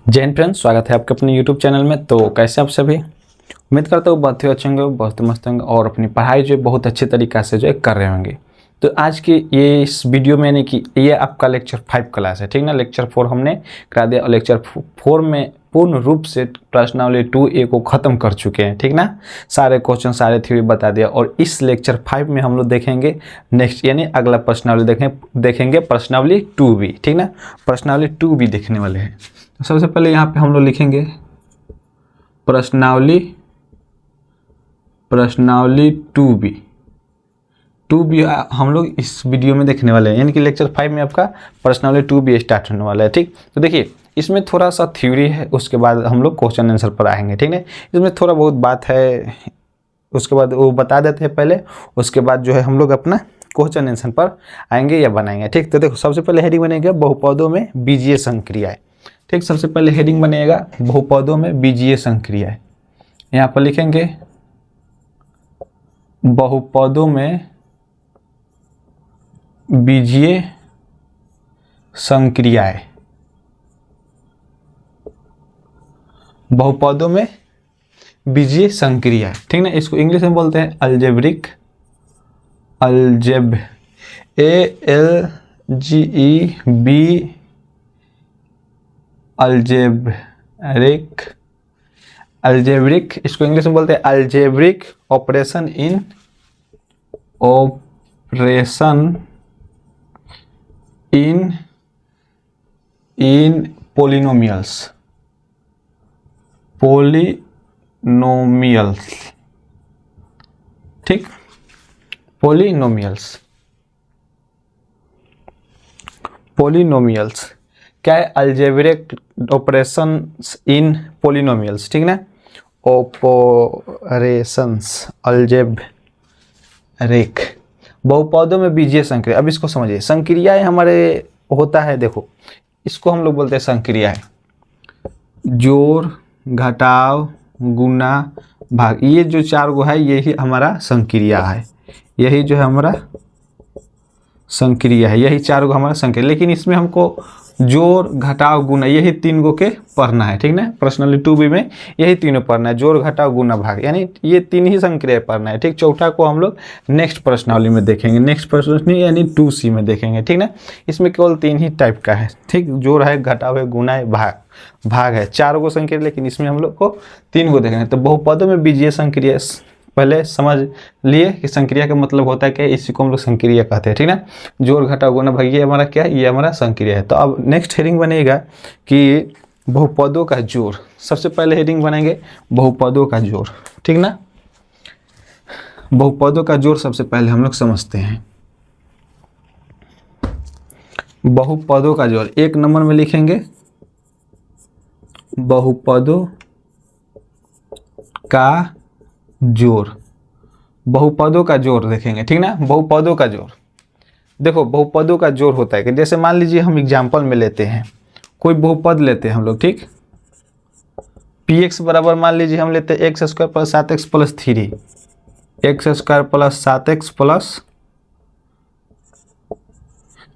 जय हिंद फ्रेंड्स, स्वागत है आपके अपने YouTube चैनल में। तो कैसे आप सभी, उम्मीद करता हूँ बहुत ही अच्छे होंगे, बहुत मस्त होंगे और अपनी पढ़ाई जो है बहुत अच्छे तरीक़ा से जो है कर रहे होंगे। तो आज की ये इस वीडियो में यानी कि ये आपका लेक्चर 5 क्लास है, ठीक ना। लेक्चर 4 हमने करा दिया और लेक्चर 4 में पूर्ण रूप से प्रश्नावली 2A को ख़त्म कर चुके हैं, ठीक ना। सारे क्वेश्चन सारे थ्योरी बता दिया और इस लेक्चर 5 में हम लोग देखेंगे नेक्स्ट यानी अगला प्रश्नावली देखेंगे प्रश्नावली 2B, ठीक ना। प्रश्नावली 2B देखने वाले हैं। तो सबसे पहले यहाँ पे हम लोग लिखेंगे प्रश्नावली 2B हम लोग इस वीडियो में देखने वाले हैं, यानी कि लेक्चर 5 में आपका प्रश्नावली 2B स्टार्ट होने वाला है, ठीक। तो देखिए इसमें थोड़ा सा थ्योरी है, उसके बाद हम लोग क्वेश्चन आंसर पर आएंगे, ठीक है। इसमें थोड़ा बहुत बात है, उसके बाद वो बता देते हैं पहले, उसके बाद जो है हम लोग अपना क्वेश्चन आंसर पर आएंगे या बनाएंगे, ठीक। तो देखो सबसे पहले हेडिंग बनेगा बहुपदों में बीजीय संक्रियाएं, ठीक। सबसे पहले हेडिंग बनेगा बहुपदों में बीजीय संक्रियाएं। यहाँ पर लिखेंगे बहुपदों में बीजीय संक्रियाएं। बहुपदों में बीजीय संक्रियाएं, ठीक ना। इसको इंग्लिश में बोलते हैं अल्जेब्रिक अल्जेब्रिक इसको इंग्लिश में बोलते हैं अल्जेब्रिक ऑपरेशन इन पोलिनोमियल्स, ठीक। पोलिनोमियल्स क्या है? अलजेब्रिक ऑपरेशंस इन पोलिनोमियल्स, ठीक ना। ऑपरेशंस अलजेब्रिक बहुपदों में बीजीय संक्रिया। अब इसको समझिए, संक्रियाएं हमारे होता है, देखो इसको हम लोग बोलते हैं संक्रियाएं, जोड़ घटाव गुना भाग, ये जो चार गो है यही हमारा संक्रिया है, यही जो है हमारा संक्रिया है, यही चार गो हमारा संक्रिया। लेकिन इसमें हमको जोड़ घटाव गुना यही तीन गो के पढ़ना है, ठीक ना। प्रश्नावली 2B में यही तीनों पढ़ना है, जोड़ घटाव गुना भाग, यानी ये तीन ही संक्रिया पढ़ना है, ठीक। चौथा को हम लोग नेक्स्ट प्रश्नावली में देखेंगे, नेक्स्ट प्रश्नावली यानी 2C में देखेंगे, ठीक ना। इसमें केवल तीन ही टाइप का है, ठीक। जोड़ है, घटाव है, गुना है, भाग है, चार गो संक्रिया, लेकिन इसमें हम लोग को तीन गो देखेंगे। तो बहुपदों में बीजीय संक्रिया पहले समझ लिए कि संक्रिया का मतलब होता है कि इसी को हम लोग संक्रिया कहते हैं, ठीक ना। जोड़ घटाव गुना भाग ये हमारा क्या है? ये हमारा संक्रिया है। तो अब नेक्स्ट हेडिंग बनेगा कि बहुपदों का जोड़। सबसे पहले हेडिंग बनाएंगे बहुपदों का जोड़, ठीक ना। बहुपदों का जोड़ सबसे पहले हम लोग समझते हैं। बहुपदों का जोड़ एक नंबर में लिखेंगे बहुपदों का जोड़। बहुपदों का जोड़ देखेंगे, ठीक ना। बहुपदों का जोड़, देखो बहुपदों का जोड़ होता है कि जैसे मान लीजिए हम एग्जांपल में लेते हैं, कोई बहुपद लेते हैं हम लोग, ठीक। px बराबर मान लीजिए हम लेते हैं x square plus 7x plus 3, x square plus 7x plus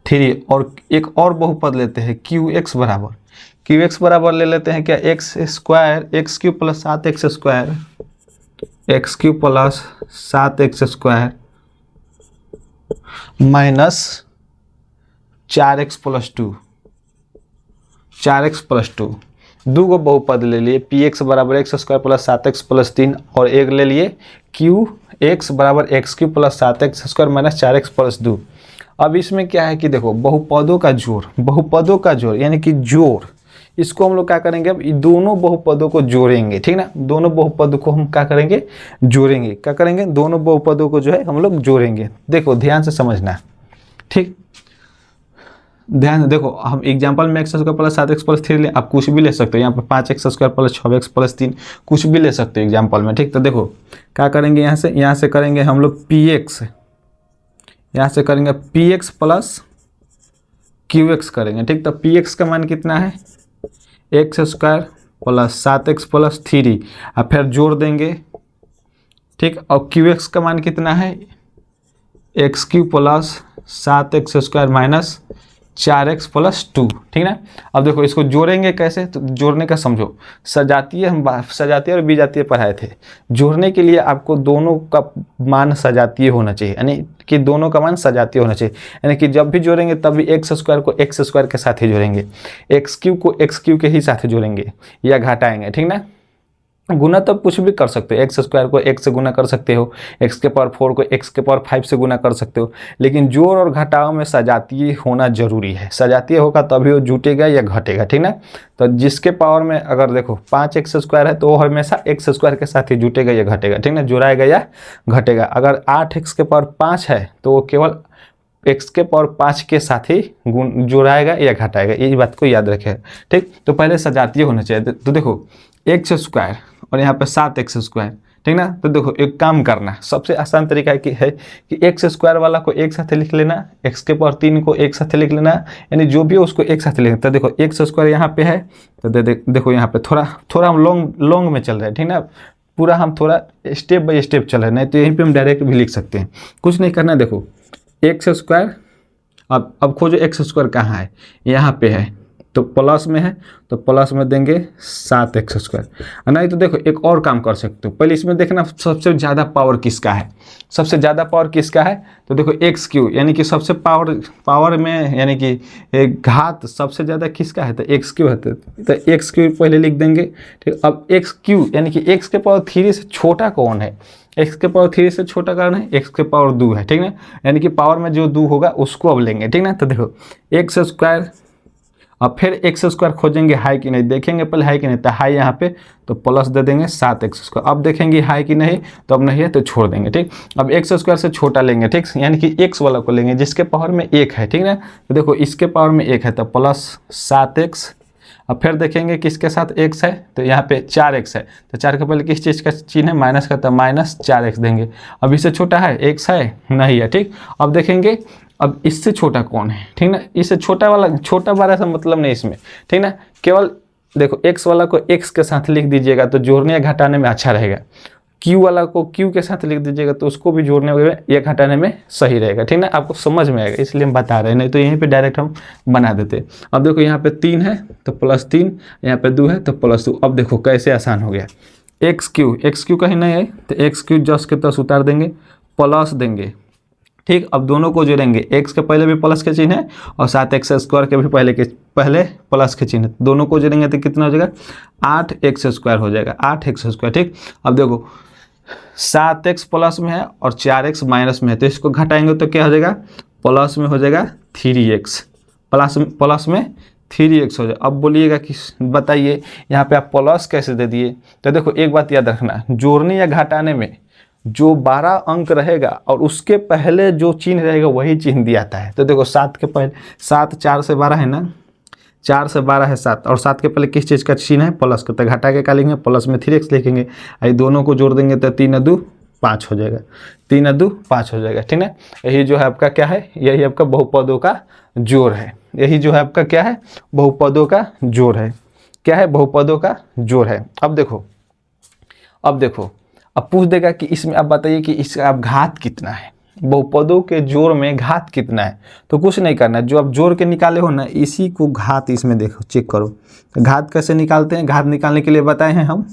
3। और एक और बहुपद लेते हैं qx बराबर ले लेते हैं क्या? x square x cube plus 7x square, x cube plus 7x square minus 4x plus 2, 4x plus 2। दो गो बहुपद ले लिए, px बराबर x square plus 7x plus 3 और एक ले लिए qx बराबर x cube plus 7x square minus 4x plus 2। अब इसमें क्या है कि देखो बहुपदों का जोड़ यानी कि जोड़, इसको हम लोग क्या करेंगे? अब दोनों बहुपदों को जोड़ेंगे, ठीक ना। दोनों बहुपदों को हम क्या करेंगे? जोड़ेंगे। क्या करेंगे? दोनों बहुपदों को जो है हम लोग जोड़ेंगे। देखो ध्यान से समझना, ठीक। ध्यान से देखो, हम एग्जांपल में x square plus 7x plus 3 ले, आप कुछ भी ले सकते हो। यहाँ पर 5x square plus 6x plus 3 कुछ भी ले सकते हो एग्जाम्पल में, ठीक। तो देखो क्या करेंगे, यहाँ से करेंगे हम लोग px, यहाँ से करेंगे px प्लस qx करेंगे, ठीक। तो px का मान कितना है? X square plus 7x plus 3 और फिर जोड़ देंगे, ठीक। और QX का मान कितना है? X Q plus 7x square minus 4x plus 2, ठीक ना। अब देखो इसको जोड़ेंगे कैसे, तो जोड़ने का समझो, सजातीय हम सजातीय और विजातीय पढ़ाए थे। जोड़ने के लिए आपको दोनों का मान सजातीय होना चाहिए, यानी कि दोनों का मान सजातीय होना चाहिए, यानी कि जब भी जोड़ेंगे तब भी एक्स स्क्वायर को एक्स स्क्वायर के साथ ही जोड़ेंगे, एक्स क्यू को एक्स क्यू के ही साथ जोड़ेंगे या घटाएंगे, ठीक ना। गुना तो कुछ भी कर सकते हो, एक्स स्क्वायर को एक्स से गुना कर सकते हो, एक्स के पावर 4 को एक्स के पावर 5 से गुना कर सकते हो, लेकिन जोड़ और घटाव में सजातीय होना जरूरी है। सजातीय होगा तभी वो जुटेगा या घटेगा, ठीक ना। तो जिसके पावर में अगर देखो 5x स्क्वायर है तो वो हमेशा एक्स स्क्वायर के साथ ही जुटेगा या घटेगा, ठीक ना, जुड़ाएगा या घटेगा। अगर 8x के पावर 5 है तो वो केवल x के पावर 5 के साथ ही जोड़ाएगा या घटाएगा, ये बात को याद रखें, ठीक। तो पहले सजातीय होना चाहिए। तो देखो एक्स स्क्वायर और यहाँ पे 7x स्क्वायर, ठीक ना। तो देखो एक काम करना, सबसे आसान तरीका है कि एक्स स्क्वायर वाला को एक साथ लिख लेना, एक्स के पावर 3 को एक साथ लिख लेना, यानी जो भी है उसको एक साथ लिखना। तो देखो एक्स स्क्वायर यहाँ पे है, तो देखो यहाँ पे थोड़ा हम लॉन्ग में चल रहे हैं, ठीक ना, पूरा हम थोड़ा स्टेप बाय स्टेप चल रहे हैं, नहीं तो यहीं पर हम डायरेक्ट भी लिख सकते हैं, कुछ नहीं करना। देखो एक्स स्क्वायर, अब खोजो एक्स स्क्वायर कहाँ है, यहाँ पे है, तो प्लस में है तो प्लस में देंगे 7x स्क्वायर। नहीं तो देखो एक और काम कर सकते हो, पहले इसमें देखना सबसे ज़्यादा पावर किसका है, सबसे ज़्यादा पावर किसका है, तो देखो एक्स क्यू, यानी कि सबसे पावर में यानी कि घात सबसे ज़्यादा किसका है, तो एक्स क्यू है, तो एक्स क्यू पहले लिख देंगे, ठीक। अब एक्स क्यू यानी कि एक्स के पावर 3 से छोटा कौन है, एक्स के पावर 3 से छोटा कौन है, एक्स के पावर 2 है, ठीक ना, यानी कि पावर में जो 2 होगा उसको अब लेंगे, ठीक ना। तो देखो एक्स स्क्वायर, अब फिर एक्स स्क्वायर खोजेंगे हाई कि नहीं, देखेंगे पहले हाई कि नहीं, तो हाई यहाँ पे तो प्लस दे देंगे 7x स्क्वायर। अब देखेंगे हाई कि नहीं, तो अब नहीं है तो छोड़ देंगे, ठीक। अब एक्स स्क्वायर से छोटा लेंगे, ठीक, यानी कि एक्स वाला को लेंगे जिसके पावर में 1 है, ठीक ना। तो देखो इसके पावर में 1 है तो प्लस 7x। अब फिर देखेंगे किसके साथ x है, तो यहाँ पे 4x है, तो 4 के पहले किस चीज़ का चिन्ह है, माइनस का, तो माइनस 4x देंगे। अब इससे छोटा है x है, नहीं है, ठीक। अब देखेंगे अब इससे छोटा कौन है, ठीक ना, इससे छोटा वाला, छोटा बड़ा सा मतलब नहीं इसमें, ठीक ना, केवल देखो x वाला को x के साथ लिख दीजिएगा तो जोड़ने या घटाने में अच्छा रहेगा, q वाला को q के साथ लिख दीजिएगा तो उसको भी जोड़ने में या घटाने में सही रहेगा, ठीक ना, आपको समझ में आएगा, इसलिए हम बता रहे हैं, नहीं तो यहीं पे डायरेक्ट हम बना देते। अब देखो यहाँ पे 3 है तो प्लस 3, यहाँ पे 2 है तो प्लस 2। अब देखो कैसे आसान हो गया, एक्स क्यू कहीं नहीं है तो एक्स क्यू जस्ट के तस उतार देंगे, प्लस देंगे, ठीक। अब दोनों को जोड़ेंगे, x के पहले भी प्लस के चिन्ह है और 7x स्क्वायर के भी पहले प्लस के चिन्ह है, दोनों को जोड़ेंगे तो कितना हो जाएगा, 8x स्क्वायर हो जाएगा, 8x स्क्वायर, ठीक। अब देखो 7x प्लस में है और 4x माइनस में है, तो इसको घटाएंगे तो क्या हो जाएगा, प्लस में हो जाएगा 3x, प्लस में 3x हो जाए। अब बोलिएगा कि बताइए यहाँ पे आप प्लस कैसे दे दिए, तो देखो एक बात याद रखना, जोड़ने या घटाने में जो 12 अंक रहेगा और उसके पहले जो चिन्ह रहेगा वही चिन्ह दिया जाता है। तो देखो 7 के पहले 7 4 से 12 है ना, 4 से 12 है 7, और 7 के पहले किस चीज़ का चिन्ह है, प्लस का, तो घटा के क्या लिखेंगे, प्लस में 3x लिखेंगे, ये दोनों को जोड़ देंगे तो 3 2 5 हो जाएगा, 3 2 5 हो जाएगा, ठीक है। यही जो है आपका क्या है, यही आपका बहुपदों का जोड़ है, यही जो है आपका क्या है, बहुपदों का जोड़ है, क्या है, बहुपदों का जोड़ है। अब देखो अब पूछ देगा कि इसमें आप बताइए कि इसका आप घात कितना है, बहुपदों के जोड़ में घात कितना है, तो कुछ नहीं करना, जो आप जोड़ के निकाले हो ना इसी को घात इसमें देखो चेक करो, तो घात कैसे निकालते हैं, घात निकालने के लिए बताए हैं हम,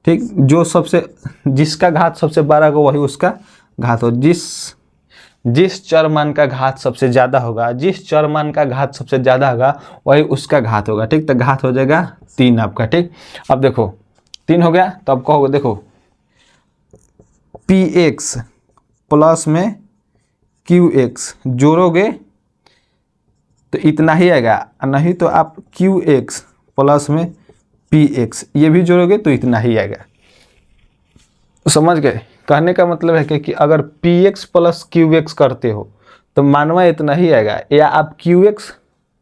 ठीक, जो जिसका घात सबसे बड़ा होगा वही उसका घात हो, जिस चर मान का घात सबसे ज़्यादा होगा, जिस चर मान का घात सबसे ज़्यादा होगा वही उसका घात होगा, ठीक। तो घात हो जाएगा 3 आपका, ठीक। अब देखो 3 हो गया, तो अब कहोगे देखो px प्लस में qx जोड़ोगे तो इतना ही आएगा, नहीं तो आप qx प्लस में px ये भी जोड़ोगे तो इतना ही आएगा, समझ गए। कहने का मतलब है कि अगर px प्लस qx करते हो तो मानवा इतना ही आएगा, या आप qx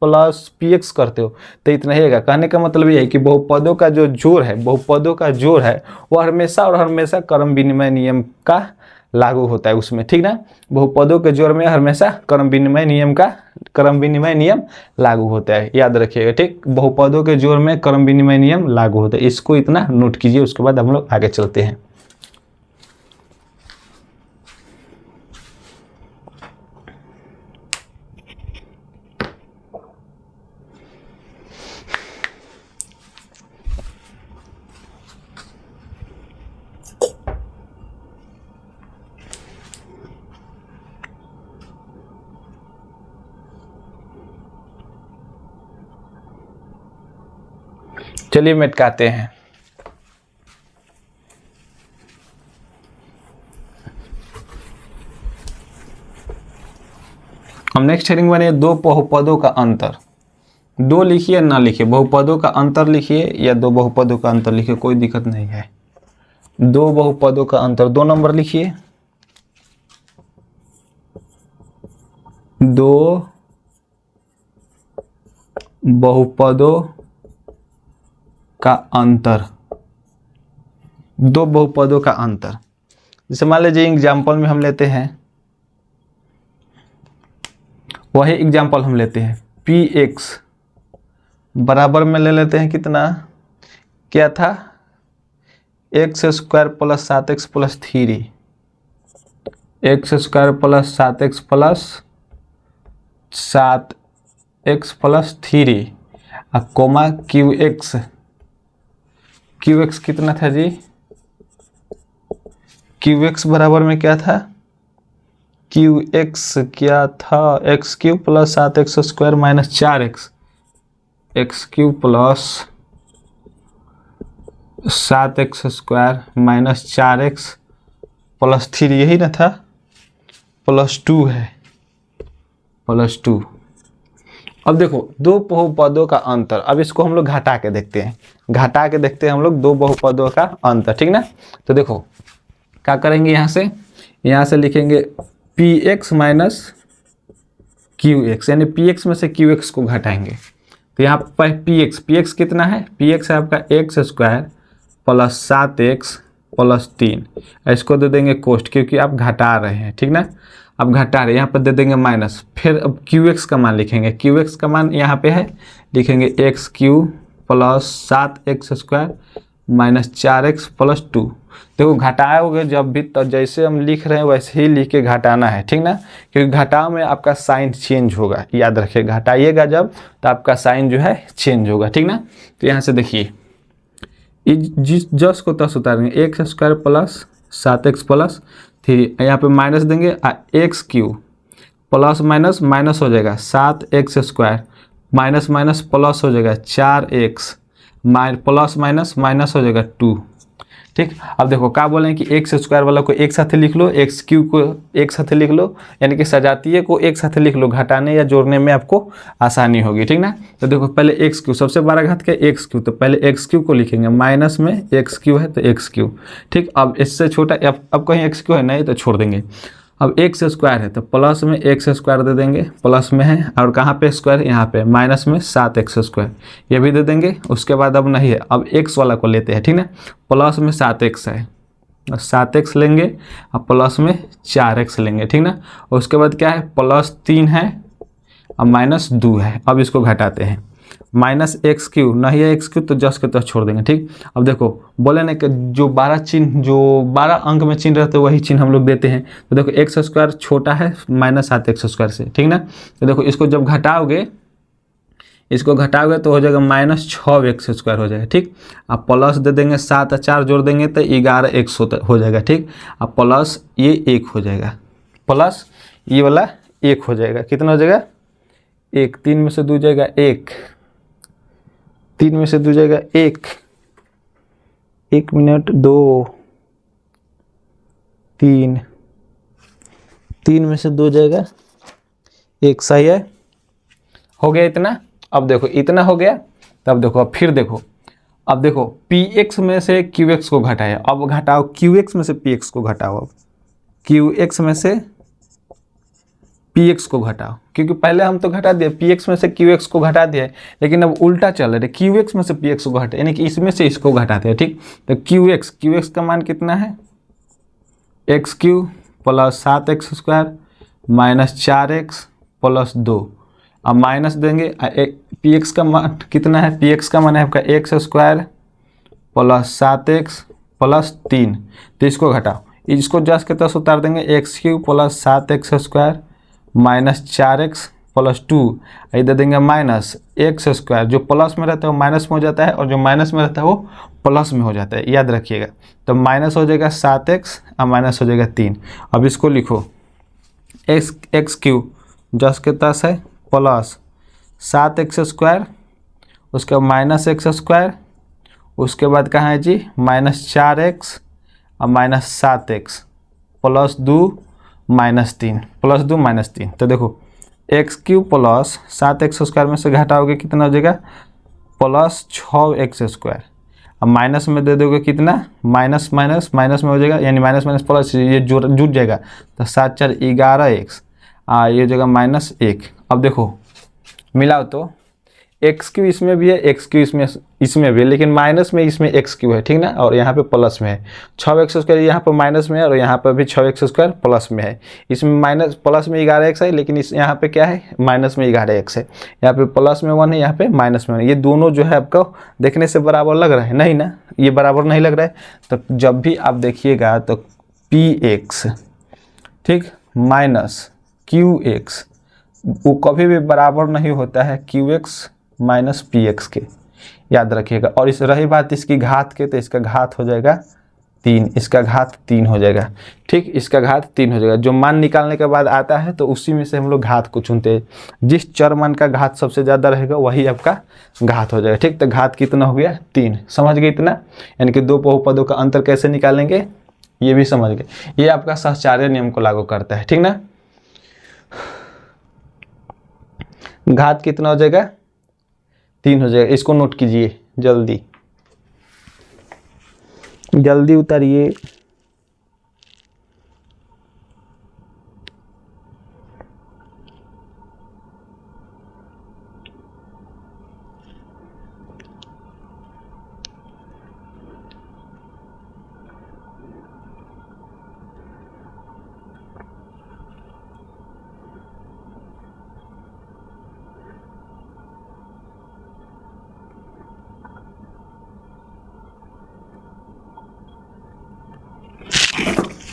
प्लस px करते हो तो इतना ही आएगा। कहने का मतलब ये है कि बहुपदों का जो जोड़ है, बहुपदों का जोड़ है वो हमेशा क्रम विनिमय नियम का लागू होता है उसमें, ठीक ना। बहुपदों के जोड़ में हमेशा क्रम विनिमय नियम लागू होता है, याद रखिएगा, ठीक। बहुपदों के जोड़ में क्रम विनिमय नियम लागू होता है, इसको इतना नोट कीजिए, उसके बाद हम लोग आगे चलते हैं। चलिए मिटाते हैं। हम नेक्स्ट हेडिंग बने दो बहुपदों का अंतर। दो लिखिए ना लिखिए, बहुपदों का अंतर लिखिए या दो बहुपदों का अंतर लिखिए, कोई दिक्कत नहीं है। दो बहुपदों का अंतर 2 नंबर लिखिए। दो बहुपदों का अंतर, दो बहुपदों का अंतर। जैसे मान लीजिए एग्जाम्पल में हम लेते हैं, वही एग्जाम्पल हम लेते हैं px बराबर में ले लेते हैं कितना, क्या था, x square plus 7x plus 3, x square plus 7x plus 7x plus 3 और कोमा क्यू एक्स कितना था जी, क्यू एक्स बराबर में क्या था, क्यू एक्स क्या था, x cube plus 7x square minus 4x, x cube plus 7x square minus 4x plus 3, यही ना था, प्लस 2 है, प्लस 2। अब देखो दो बहुपदों का अंतर, अब इसको हम लोग घटा के देखते हैं, घटा के देखते हैं हम लोग दो बहुपदों का अंतर, ठीक ना। तो देखो क्या करेंगे, यहाँ से लिखेंगे px माइनस qx, यानी px में से qx को घटाएंगे। तो यहाँ पर px कितना है, px है आपका x square plus 7x plus 3, इसको दे देंगे कोष्ट क्योंकि आप घटा रहे हैं, ठीक ना, अब घटा रहे, यहाँ पर दे देंगे माइनस, फिर अब qx का मान लिखेंगे, qx का मान यहाँ पे है, लिखेंगे x cube plus 7x square minus 4x plus 2। देखो घटाओगे जब भी तो जैसे हम लिख रहे हैं वैसे ही लिख के घटाना है, ठीक ना, क्योंकि घटाव में आपका साइन चेंज होगा, याद रखिए घटाइएगा जब तो आपका साइन जो है चेंज होगा, ठीक ना। तो यहाँ से देखिए जिस जस को तस उतारेंगे, x square plus 7x plus 3, यहाँ पे माइनस देंगे, x cube plus minus minus हो जाएगा 7x square minus minus plus हो जाएगा 4x प्लस माइनस माइनस हो जाएगा 2, ठीक। अब देखो क्या बोले कि एक्स स्क्वायर वाला को एक साथ लिख लो, एक्स क्यूब को एक साथ लिख लो, यानी कि सजातीय को एक साथ लिख लो, घटाने या जोड़ने में आपको आसानी होगी, ठीक ना। तो देखो पहले एक्स क्यूब, सबसे बड़ा घात क्या एक्स क्यूब, तो पहले एक्स क्यूब को लिखेंगे, माइनस में एक्स क्यूब है तो एक्स क्यूब, ठीक। अब इससे छोटा अब कहीं एक्स क्यूब है नहीं तो छोड़ देंगे। अब एक्स स्क्वायर है तो प्लस में एक्स स्क्वायर दे देंगे, प्लस में है, और कहाँ पे स्क्वायर, यहाँ पे माइनस में 7x स्क्वायर, ये भी दे देंगे। उसके बाद अब नहीं है, अब x वाला को लेते हैं, ठीक ना, प्लस में 7x है, 7x लेंगे, अब प्लस में 4x लेंगे, ठीक ना। उसके बाद क्या है, प्लस 3 है, अब माइनस 2 है, अब इसको घटाते हैं, माइनस एक्स क्यू नहीं है एक्स क्यू तो जस्ट के तक छोड़ देंगे, ठीक। अब देखो बोले ना कि जो 12 अंक में चिन्ह रहते हैं वही चिन्ह हम लोग देते हैं। तो देखो एक्स स्क्वायर छोटा है माइनस 7x स्क्वायर से, ठीक ना। तो देखो इसको जब घटाओगे, इसको घटाओगे तो हो जाएगा माइनस 6x स्क्वायर हो जाएगा, ठीक। अब प्लस दे देंगे 7 और 4 जोड़ देंगे तो 11x हो जाएगा, ठीक। अब प्लस ये 1 हो जाएगा, प्लस ये वाला 1 हो जाएगा, कितना हो जाएगा 1, 3 में से 2 जाएगा 1, 3 में से 2 जाएगा 1 मिनट 2 3, 3 में से 2 जाएगा 1, सही है, हो गया इतना। अब देखो इतना हो गया, तब देखो अब फिर देखो, अब देखो px में से qx को घटाया, अब घटाओ qx में से px को घटाओ, अब qx में से px को घटाओ, क्योंकि पहले हम तो घटा दिए px में से qx को घटा दिया, लेकिन अब उल्टा चल रहा है, qx में से px को घटा, यानी कि इसमें से इसको घटाते हैं, ठीक। तो qx का मान कितना है, x cube plus 7x square minus 4x plus 2, अब माइनस देंगे, px का मान कितना है, px का मान है आपका x square plus 7x plus 3, तो इसको घटाओ, इसको जस्ट के तस उतार देंगे, x cube plus 7x square minus 4x plus 2, दे देंगे माइनस एक्स स्क्वायर, जो प्लस में रहता है वो माइनस में हो जाता है और जो माइनस में रहता है वो प्लस में हो जाता है, याद रखिएगा। तो माइनस हो जाएगा 7x और माइनस हो जाएगा 3। अब इसको लिखो एक्स क्यूब जस्ट के तस है प्लस 7x स्क्वायर, उसके बाद माइनस एक्स स्क्वायर उसके बाद कहाँ है जी -4x और -7x +2 -3 तो देखो x³ प्लस 7x² में से घटाओगे कितना हो जाएगा +6x²। अब माइनस में दे दोगे कितना माइनस माइनस माइनस में हो जाएगा, यानी माइनस माइनस प्लस ये जुट जाएगा तो 7 4 11x ये हो जाएगा -1। अब देखो मिलाओ तो x³ इसमें भी है, x³ इसमें भी है, लेकिन माइनस में इसमें x³ है, ठीक ना, और यहाँ पे प्लस में है। 6x² यहाँ पर माइनस में है और यहाँ पर भी 6x² प्लस में है। इसमें माइनस प्लस में 11x है, लेकिन इस यहाँ पे क्या है माइनस में 11x है। यहाँ पे प्लस में 1 है, यहाँ पे माइनस में 1। ये दोनों जो है आपको देखने से बराबर लग रहा है, नहीं ना, ये बराबर नहीं लग रहा है। तो जब भी आप देखिएगा तो px ठीक माइनस qx वो कभी भी बराबर नहीं होता है qx माइनस px के, याद रखिएगा। और इस रही बात इसकी घात के, तो इसका घात हो जाएगा 3, इसका घात 3 हो जाएगा, ठीक, इसका घात 3 हो जाएगा। जो मान निकालने के बाद आता है तो उसी में से हम लोग घात को चुनते हैं। जिस चर मान का घात सबसे ज़्यादा रहेगा वही आपका घात हो जाएगा, ठीक। तो घात कितना हो गया 3, समझ गए इतना, यानी कि दो बहुपदों का अंतर कैसे निकालेंगे ये भी समझ गए। ये आपका सहचार्य नियम को लागू करता है, ठीक ना। घात कितना हो जाएगा 3 हो जाएगा। इसको नोट कीजिए, जल्दी जल्दी उतारिए।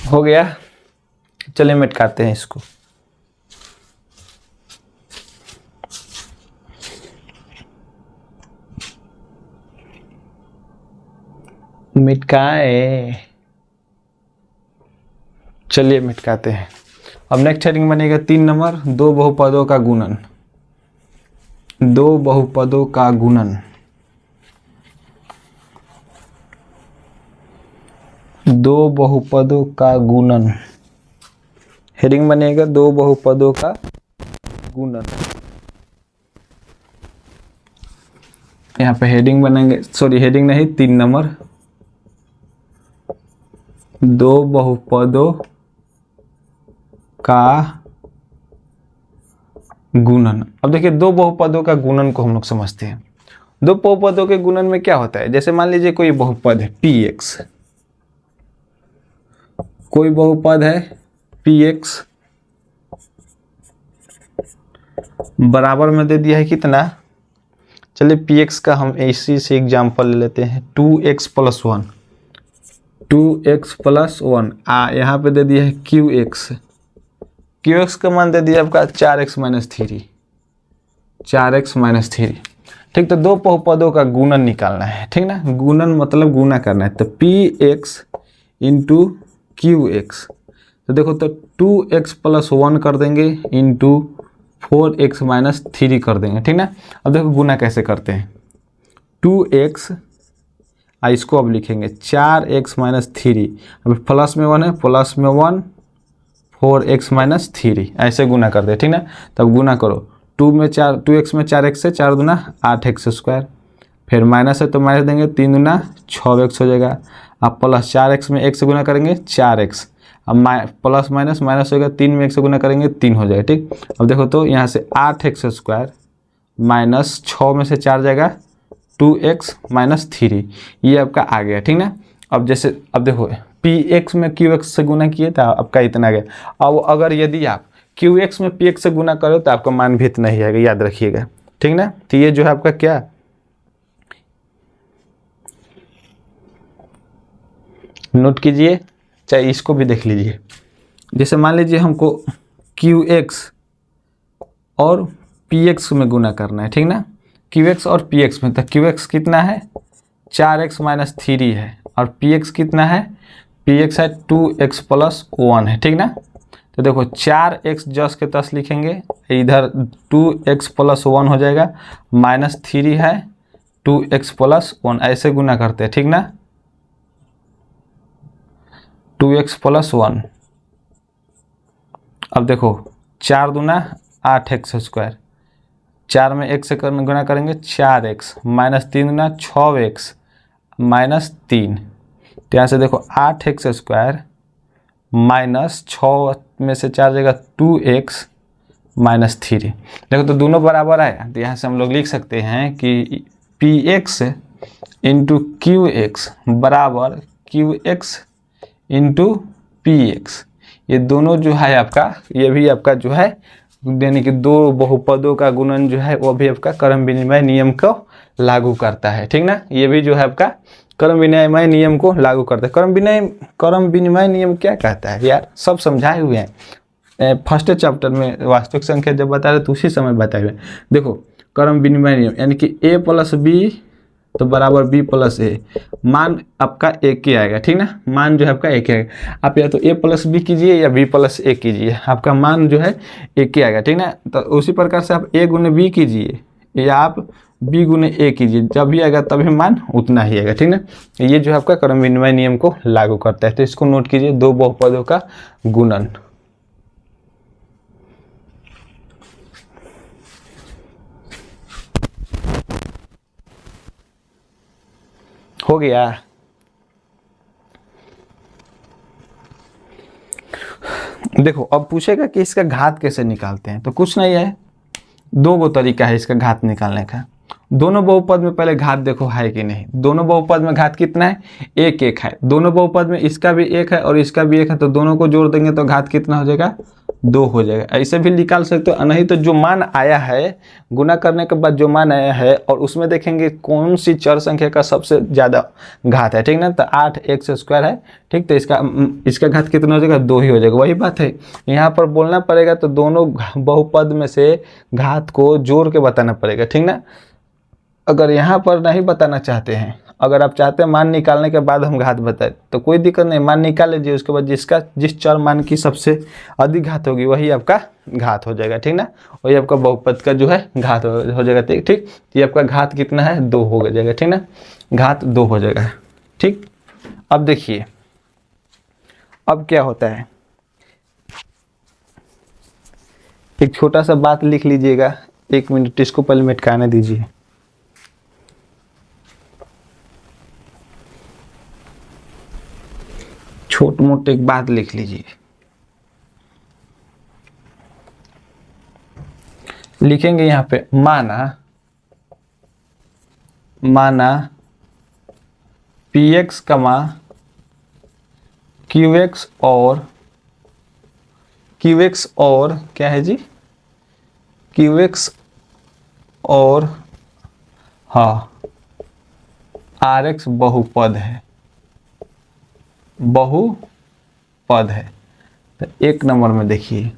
हो गया, चलिए मिटाते हैं इसको। मिटकाए, चलिए मिटकाते हैं। अब नेक्स्ट हेडिंग बनेगा 3 नंबर, दो बहुपदों का गुणन। दो बहुपदों का गुणन, दो बहुपदों का गुणन। हेडिंग बनेगा दो बहुपदों का गुणन। यहाँ पे हेडिंग बनेंगे, सॉरी हेडिंग नहीं 3 नंबर, दो बहुपदों का गुणन। अब देखिए दो बहुपदों का गुणन को हम लोग समझते हैं। दो बहुपदों के गुणन में क्या होता है, जैसे मान लीजिए कोई बहुपद है px, कोई बहुपद है px बराबर में दे दिया है कितना, चलिए px का हम इसी से एग्जांपल ले लेते हैं 2x + 1, 2x + 1 यहाँ पे दे दिया है qx, qx का मान दे दिया आपका 4x - 3, 4x - 3, ठीक। तो दो बहुपदों का गुणन निकालना है, ठीक ना, गुणन मतलब गुना करना है। तो px × qx, तो देखो तो 2x + 1 कर देंगे इंटू 4x - 3 कर देंगे, ठीक ना। अब देखो गुना कैसे करते हैं, 2x इसको अब लिखेंगे 4x - 3, अभी प्लस में 1 है, प्लस में 1 4x - 3 ऐसे गुना कर दे, ठीक ना। तब गुना करो 2x में 4x से 4 दूना 8x², फिर माइनस है तो माइनस देंगे 3 दूना 6x हो जाएगा। अब प्लस 4x में 1 से गुना करेंगे 4x, अब प्लस माइनस माइनस होगा 3 में 1 से गुना करेंगे 3 हो जाएगा, ठीक। अब देखो तो यहाँ से 8x² माइनस 6 में से 4 जाएगा 2x - 3, ये आपका आ गया, ठीक ना। अब जैसे अब देखो px में qx से गुना किए तो आपका इतना आ गया। अब अगर यदि आप qx में px से गुना करो तो आपका मान भी इतना ही आएगा, याद रखिएगा, ठीक ना। तो ये जो है आपका क्या नोट कीजिए, चाहे इसको भी देख लीजिए। जैसे मान लीजिए हमको qx और px में गुना करना है, ठीक ना, qx और px में। तो qx कितना है 4x - 3 है और px कितना है, px है 2x + 1 है, ठीक ना। तो देखो 4x जस के तस लिखेंगे, इधर 2x + 1 हो जाएगा, -3 है 2x प्लस 1 ऐसे गुना करते हैं, ठीक ना। 2x plus 1। अब देखो 4 दूना 8x स्क्वायर, 4 में 1 से गुना करेंगे 4x, माइनस 3 दूना 6x माइनस 3। तो यहाँ से देखो 8x स्क्वायर माइनस 6 में से 4 जाएगा 2x माइनस 3। देखो तो दोनों बराबर है, तो यहाँ से हम लोग लिख सकते हैं कि px इंटू क्यू एक्स बराबर qx इंटू px। ये दोनों जो है आपका, ये भी आपका जो है यानी कि दो बहुपदों का गुणन जो है वो भी आपका क्रम विनिमय नियम को लागू करता है, ठीक ना। ये भी जो है आपका क्रम विनिमय नियम को लागू करता है। क्रम विनिमय नियम क्या कहता है यार, सब समझाए हुए हैं फर्स्ट चैप्टर में, वास्तविक संख्या जब बता रहे तो उसी समय बताए हुए। देखो क्रम विनिमय नियम यानी कि a प्लस बी तो बराबर b प्लस ए, मान आपका एक ही आएगा, ठीक ना। मान जो है आपका एक ही आएगा, आप या तो a प्लस बी कीजिए या b प्लस ए कीजिए, आपका मान जो है एक ही आएगा, ठीक ना। तो उसी प्रकार से आप a गुने b कीजिए या आप b गुने ए कीजिए, जब भी आएगा तभी मान उतना ही आएगा, ठीक ना। ये जो है आपका क्रम विनिमय नियम को लागू करता है। तो इसको नोट कीजिए, दो बहुपदों का गुणन। हो गया। देखो अब पूछेगा कि इसका घात कैसे निकालते हैं, तो कुछ नहीं है, दो गो तरीका है इसका घात निकालने का। दोनों बहुपद में पहले घात देखो है कि नहीं, दोनों बहुपद में घात कितना है, एक एक है। दोनों बहुपद में इसका भी एक है और इसका भी एक है, तो दोनों को जोड़ देंगे तो घात कितना हो जाएगा, 2 हो जाएगा। ऐसे भी निकाल सकते हो, नहीं तो जो मान आया है गुना करने के बाद जो मान आया है और उसमें देखेंगे कौन सी चर संख्या का सबसे ज़्यादा घात है, ठीक ना। तो 8x स्क्वायर है, ठीक, तो इसका घात कितना हो जाएगा, 2 ही हो जाएगा। वही बात है, यहाँ पर बोलना पड़ेगा तो दोनों बहुपद में से घात को जोड़ के बताना पड़ेगा, ठीक ना। अगर यहाँ पर नहीं बताना चाहते हैं, अगर आप चाहते हैं मान निकालने के बाद हम घात बताएं तो कोई दिक्कत नहीं, मान निकाल लीजिए, उसके बाद जिस चर मान की सबसे अधिक घात होगी वही आपका घात हो जाएगा, ठीक ना। वही आपका बहुपद का जो है घात हो जाएगा, ठीक। ये आपका घात कितना है, 2 हो जाएगा, ठीक ना, घात 2 हो जाएगा, ठीक। अब देखिए अब क्या होता है, एक छोटा सा बात लिख लीजिएगा, 1 मिनट इसको पहले मिटकाने दीजिए। छोट मोट एक बात लिख लीजिए, लिखेंगे यहाँ पे माना px कमा qx और क्या है जी, qx और हाँ rx बहुपद है, बहुपद है। तो 1 नंबर में देखिए,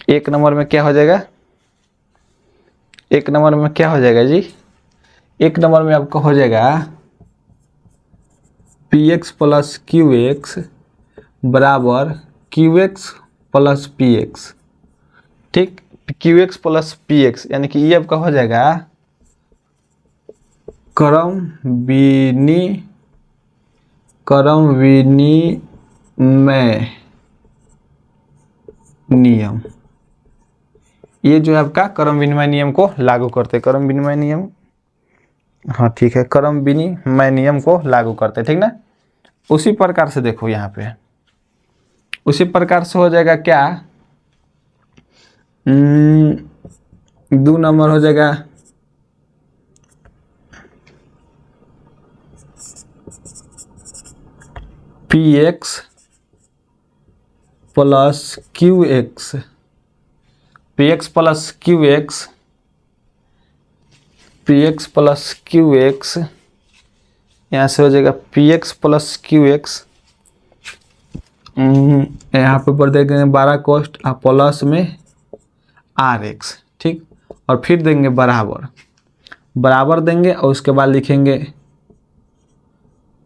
1 नंबर में क्या हो जाएगा, 1 नंबर में क्या हो जाएगा जी, 1 नंबर में आपका हो जाएगा px प्लस qx बराबर qx प्लस px, ठीक। qx प्लस px यानी कि ये आपका हो जाएगा क्रम विनिमय नियम। ये जो है आपका क्रम विनिमय नियम को लागू करते, क्रम विनिमय नियम, हाँ ठीक है, क्रम विनिमय नियम को लागू करते, ठीक ना। उसी प्रकार से देखो यहाँ पे, उसी प्रकार से हो जाएगा क्या, 2 नंबर हो जाएगा px plus qx, px plus qx यहाँ से हो जाएगा px प्लस qx, यहाँ पे पर देंगे 12 कोष्ट प्लस में rx, ठीक। और फिर देंगे बराबर देंगे और उसके बाद लिखेंगे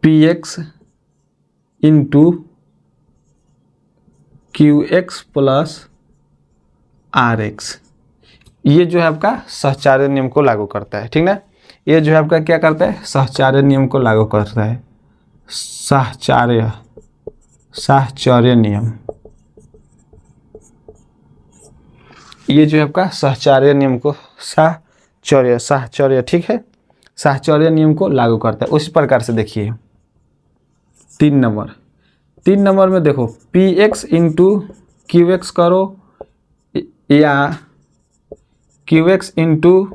px into qx plus rx। ये जो है आपका सहचार्य नियम को लागू करता है, ठीक ना। ये जो है आपका क्या करता है, सहचार्य नियम को लागू करता है, साहचर्य नियम। ये जो है आपका सहचार्य नियम को साहचर्य ठीक है, साहचर्य नियम को लागू करता है। उसी प्रकार से देखिए 3 नंबर में देखो px इंटू qx करो या qx इंटू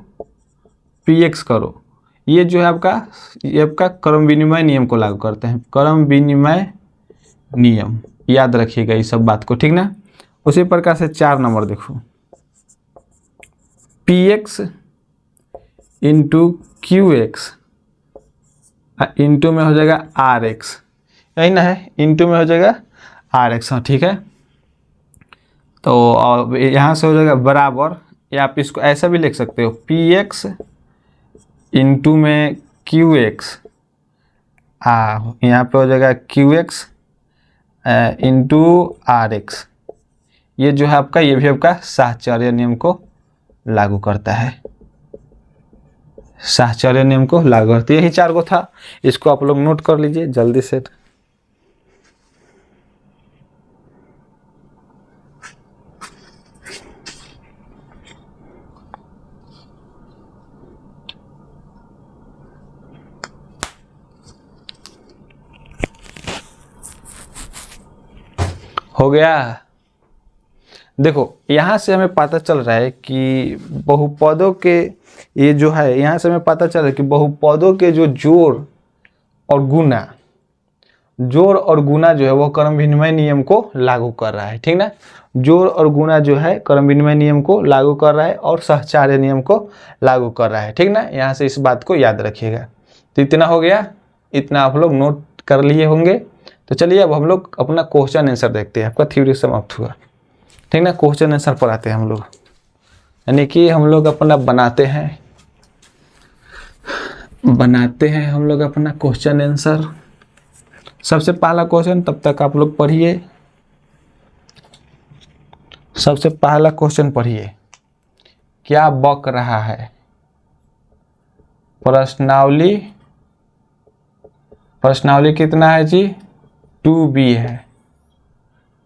px करो। ये जो है आपका क्रम विनिमय नियम को लागू करते हैं, क्रम विनिमय नियम, याद रखिएगा इस सब बात को, ठीक ना। उसी प्रकार से 4 नंबर देखो px इंटू qx इंटू में हो जाएगा rx, यही ना है, इंटू में हो जाएगा rx, हाँ ठीक है। तो यहाँ से हो जाएगा बराबर, या आप इसको ऐसा भी लिख सकते हो px इंटू में qx, यहाँ पे हो जाएगा qx इंटू rx। ये जो है आपका, ये भी आपका साहचर्य नियम को लागू करता है, साहचर्य नियम को लागू करती है। यही 4 को था, इसको आप लोग नोट कर लीजिए जल्दी से। हो गया। देखो यहाँ से हमें पता चल रहा है कि बहुपदों के, ये जो है यहाँ से हमें पता चल रहा है कि बहुपदों के जो जोड़ और गुना जो है वो क्रम विनिमय नियम को लागू कर रहा है, ठीक ना। जोड़ और गुना जो है क्रम विनिमय नियम को लागू कर रहा है और सहचार्य नियम को लागू कर रहा है, ठीक ना। यहाँ से इस बात को याद रखिएगा। तो इतना हो गया, इतना आप लोग नोट कर लिए होंगे। तो चलिए अब हम लोग अपना क्वेश्चन आंसर देखते हैं। आपका थ्योरी समाप्त हुआ, ठीक ना। क्वेश्चन आंसर पर आते हैं हम लोग, यानी कि हम लोग अपना बनाते हैं हम लोग अपना क्वेश्चन आंसर। सबसे पहला क्वेश्चन, तब तक आप लोग पढ़िए। सबसे पहला क्वेश्चन पढ़िए, क्या बक रहा है। प्रश्नावली कितना है जी, 2b है।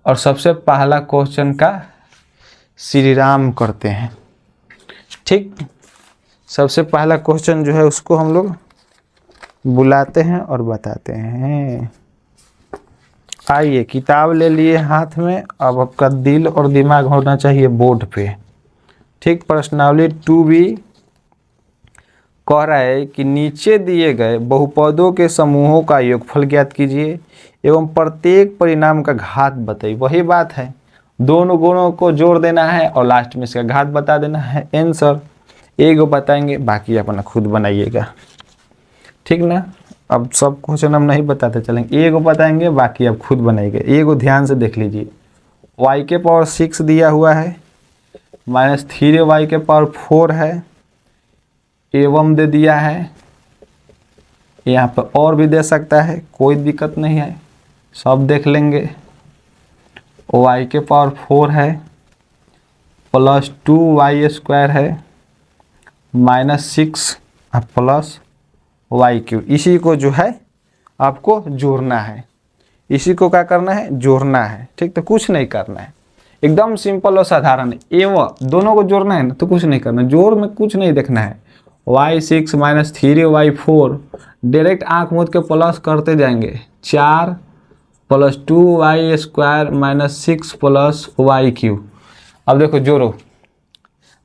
और सबसे पहला क्वेश्चन का श्री राम करते हैं, ठीक। सबसे पहला क्वेश्चन जो है उसको हम लोग बुलाते हैं और बताते हैं। आइए, किताब ले लिए हाथ में, अब आपका दिल और दिमाग होना चाहिए बोर्ड पे, ठीक। प्रश्नावली 2b कह रहा है कि नीचे दिए गए बहुपदों के समूहों का योगफल ज्ञात कीजिए एवं प्रत्येक परिणाम का घात बताइए। वही बात है, दोनों गुणों को जोड़ देना है और लास्ट में इसका घात बता देना है। आंसर एगो बताएंगे, बाकी अपना खुद बनाइएगा, ठीक ना। अब सब क्वेश्चन हम नहीं बताते चलेंगे, एगो बताएंगे, बाकी आप खुद बनाइएगा। एगो ध्यान से देख लीजिए, y के पावर 6 दिया हुआ है, -3y के पावर 4 है, एवं दे दिया है। यहाँ पर और भी दे सकता है, कोई दिक्कत नहीं है, सब देख लेंगे। y के पावर 4 है, प्लस 2y² है, -6 प्लस y³। इसी को जो है आपको जोड़ना है, इसी को क्या करना है, जोड़ना है, ठीक। तो कुछ नहीं करना है, एकदम सिंपल और साधारण है। एवं दोनों को जोड़ना है ना, तो कुछ नहीं करना, जोड़ में कुछ नहीं देखना है। y6 -3y4 डायरेक्ट आँख मूंद के प्लस करते जाएंगे। 4 प्लस 2y² -6 प्लस y³। अब देखो जोड़ो,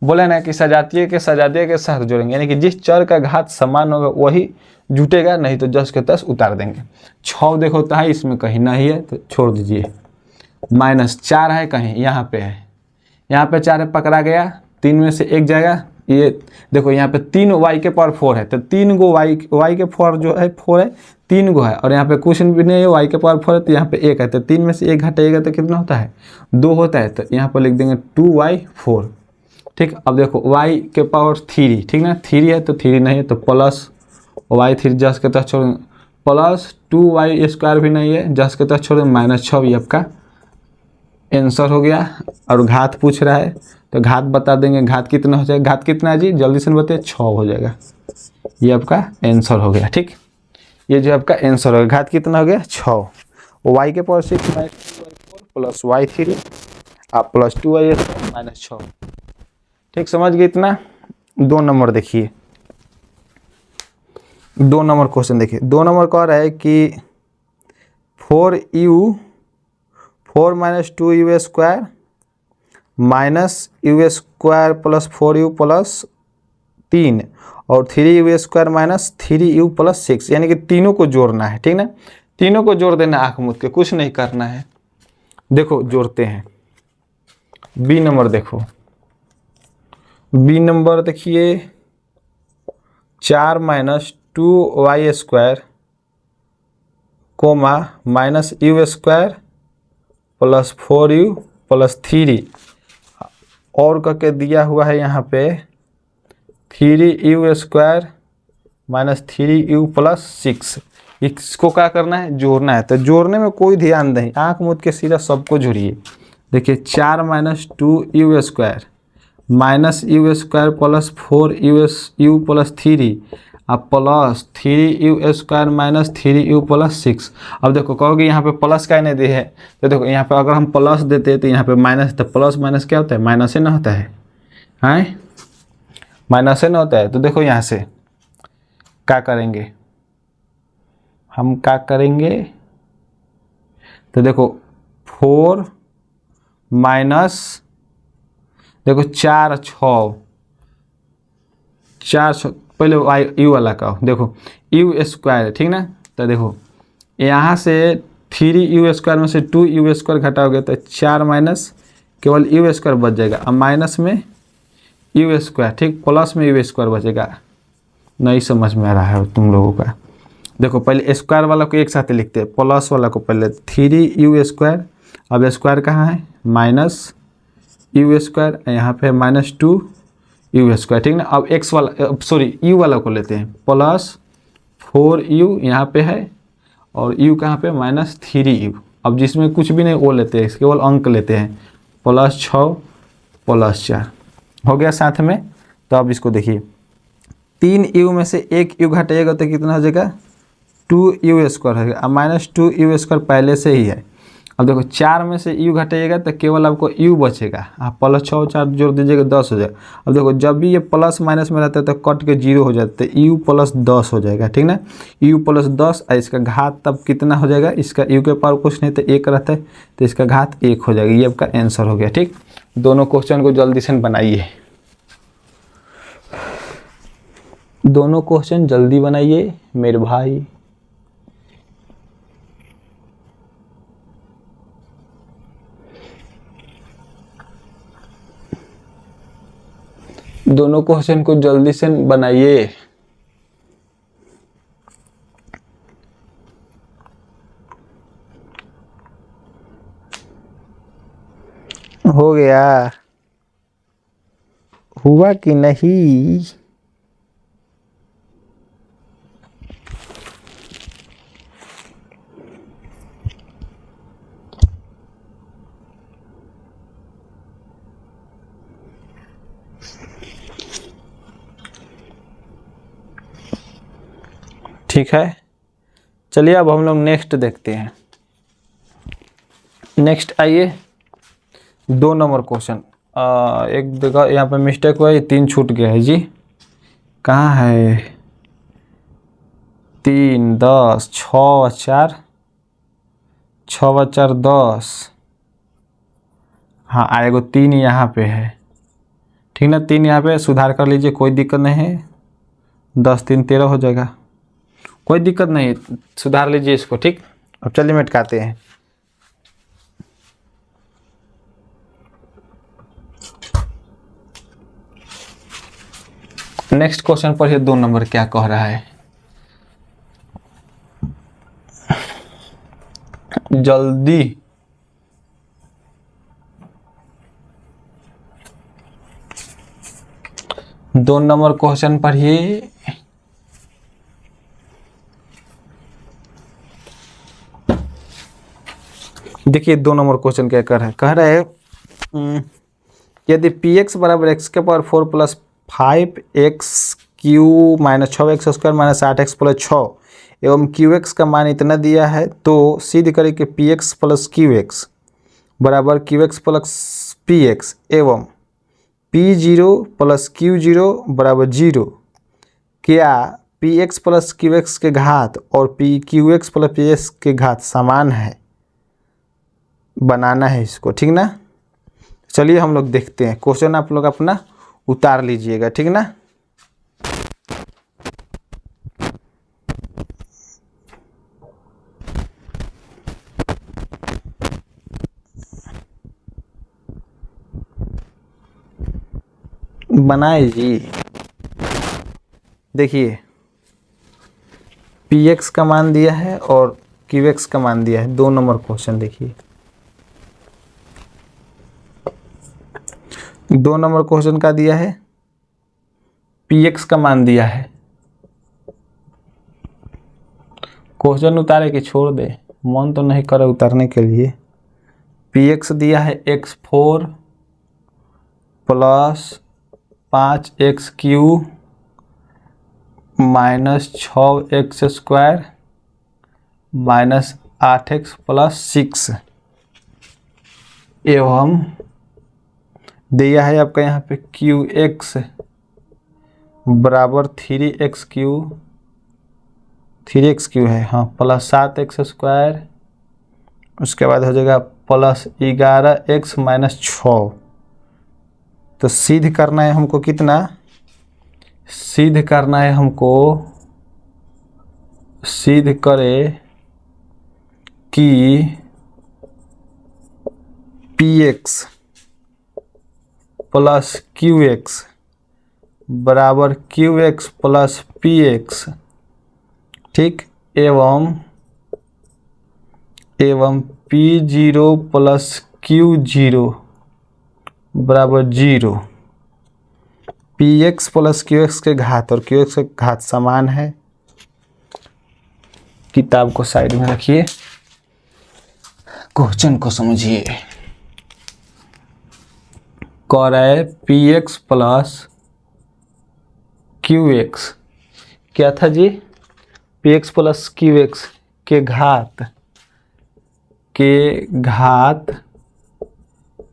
बोले ना कि सजातीय के साथ जोड़ेंगे, यानी कि जिस चर का घात समान होगा वही जुटेगा, नहीं तो 10 के 10 उतार देंगे। 6 देखो होता है, इसमें कहीं नहीं है तो छोड़ दीजिए। -4 है, कहीं यहाँ पे है, यहाँ पे 4 है, पकड़ा गया, 3 में से 1 जाएगा। ये देखो यहाँ पे 3 y के पावर 4 है, तो 3 गो y के पावर जो है 4 है, 3 गो है, और यहाँ पे कुछ भी नहीं है, y के पावर 4 है, तो यहाँ पे 1 है, तो 3 में से 1 घटाइएगा तो कितना होता है, 2 होता है। तो यहाँ पर लिख देंगे 2y4, ठीक। अब देखो y के पावर 3, ठीक ना, 3 है तो 3 नहीं है, तो प्लस y3 जस के तहत छोड़, प्लस 2y² भी नहीं है, जस के तहत छोड़, -6 भी आपका आंसर हो गया। और घात पूछ रहा है तो घात बता देंगे, घात कितना हो जाएगा, घात कितना है जी जल्दी से बताइए, 6 हो जाएगा। ये आपका आंसर हो गया। ठीक, ये जो आपका आंसर हो गया, घात कितना हो गया 6। वाई के पावर 6 प्लस वाई 3 आप प्लस 2y माइनस 6। ठीक, समझ गए इतना। 2 नंबर देखिए, 2 नंबर क्वेश्चन देखिए। 2 नंबर कह रहा है कि 4 minus 2u square minus you square plus 4u plus 3 और 3u square minus 3u plus 6, यानी कि तीनों को जोड़ना है। ठीक ना, तीनों को जोड़ देना, आंख मूंद के, कुछ नहीं करना है। देखो जोड़ते हैं। बी नंबर देखो, बी नंबर देखिए 4 minus 2y square comma minus you square plus 4u plus 3 और करके दिया हुआ है यहाँ पे 3u square minus 3u plus 6। इसको क्या करना है, जोड़ना है। तो जोड़ने में कोई ध्यान नहीं, आंख मूंद के सीधा सबको जोड़िए। देखिए 4 minus 2u square minus you square plus 4u plus 3 अब plus 3u square minus 3u plus 6। अब देखो कहोगे यहाँ पे प्लस का नहीं दे है, तो देखो यहाँ पे अगर हम प्लस देते तो यहाँ पे माइनस, तो प्लस माइनस क्या होता है, माइनस ही ना होता है, हैं माइनस ही ना होता है। तो देखो यहाँ से क्या करेंगे, हम क्या करेंगे, तो देखो 4 माइनस देखो 4 6 पहले वाई यू वाला का देखो यू स्क्वायर है। ठीक ना, तो देखो यहाँ से 3u स्क्वायर में से 2u स्क्वायर घटाओगे तो 4 माइनस केवल यू स्क्वायर बच जाएगा, अब माइनस में यू स्क्वायर, ठीक, प्लस में यू स्क्वायर बचेगा। नहीं समझ में आ रहा है तुम लोगों का। देखो पहले स्क्वायर वाला को एक साथ लिखते हैं, प्लस वाला को पहले 3u स्क्वायर, अब स्क्वायर कहाँ है माइनस यू स्क्वायर, यहाँ पे माइनस 2u स्क्वायर। ठीक ना, अब x वाला सॉरी u वाला को लेते हैं, प्लस 4u यहाँ पे है और u कहाँ पे माइनस 3u। अब जिसमें कुछ भी नहीं वो लेते हैं, केवल अंक लेते हैं, प्लस 6 प्लस 4 हो गया साथ में। तो अब इसको देखिए 3u में से 1u घटाइएगा तो कितना हो जाएगा 2u स्क्वायर हो जाएगा, अब माइनस 2u स्क्वायर पहले से ही है। अब देखो 4 में से u घटाइएगा तो केवल आपको u बचेगा, आप प्लस 6 4 जोड़ दीजिएगा 10 हो जाएगा। अब देखो जब भी ये प्लस माइनस में रहता है तो कट के 0 हो जाता है, u प्लस 10 हो जाएगा। ठीक ना, u प्लस 10 और इसका घात तब कितना हो जाएगा, इसका u के पावर कुछ नहीं तो 1 रहता है तो इसका घात 1 हो जाएगा। ये आपका आंसर हो गया। ठीक, दोनों क्वेश्चन को जल्दी से बनाइए, दोनों क्वेश्चन जल्दी बनाइए मेरे भाई। दोनों क्वेश्चन को जल्दी से बनाइए। हो गया, हुआ कि नहीं? ठीक है, चलिए अब हम लोग नेक्स्ट देखते हैं। नेक्स्ट आइए 2 नंबर क्वेश्चन। एक जगह यहाँ पे मिस्टेक हुआ है, 3 छूट गया है जी, कहाँ है 3 10 6 4 6 4 10, हाँ आएगा 3 यहाँ पे है। ठीक ना, 3 यहाँ पे सुधार कर लीजिए, कोई दिक्कत नहीं है, 10 3 13 हो जाएगा, कोई दिक्कत नहीं, सुधार लीजिए इसको। ठीक, अब चलिए मिटकाते हैं। नेक्स्ट क्वेश्चन पढ़िए 2 नंबर क्या कह रहा है, जल्दी। दो नंबर क्वेश्चन पढ़िए। देखिए 2 नंबर क्वेश्चन क्या कह रहा है यदि पी एक्स बराबर एक्स के power 4 plus 5x³ minus 6x square minus 8x plus 6 एवं क्यू एक्स का मान इतना दिया है तो सिद्ध करें कि P X plus Q X बराबर Q X plus P X एवं P0 प्लस Q0 बराबर 0। क्या P X plus Q X के घात और Q X plus P X के घात समान है? बनाना है इसको, ठीक ना। चलिए हम लोग देखते हैं क्वेश्चन, आप लोग अपना उतार लीजिएगा, ठीक ना। बनाए जी। देखिए पी एक्स का मान दिया है और क्यू एक्स का मान दिया है, 2 नंबर क्वेश्चन देखिए। 2 नंबर क्वेश्चन का दिया है पी एक्स का मान दिया है। क्वेश्चन उतारे कि छोड़ दे, मन तो नहीं करे उतारने के लिए। पी एक्स दिया है x4 plus 5x³ minus 6x square minus 8x plus 6 एवं दिया है आपका यहाँ पे क्यू एक्स बराबर 3x³ है, हाँ, प्लस 7x स्क्वायर, उसके बाद हो जाएगा प्लस 11x माइनस 6। तो सिद्ध करना है हमको कितना? सिद्ध करना है हमको, सिद्ध करे कि P X plus Q X बराबर Q X plus P X, ठीक, एवं P0 प्लस Q0 बराबर 0। P X plus Q X के घात और क्यू एक्स के घात समान है। किताब को साइड में रखिए, क्वेश्चन को समझिए। कह रहा है P X plus Q X, क्या था जी? P X plus Q X के घात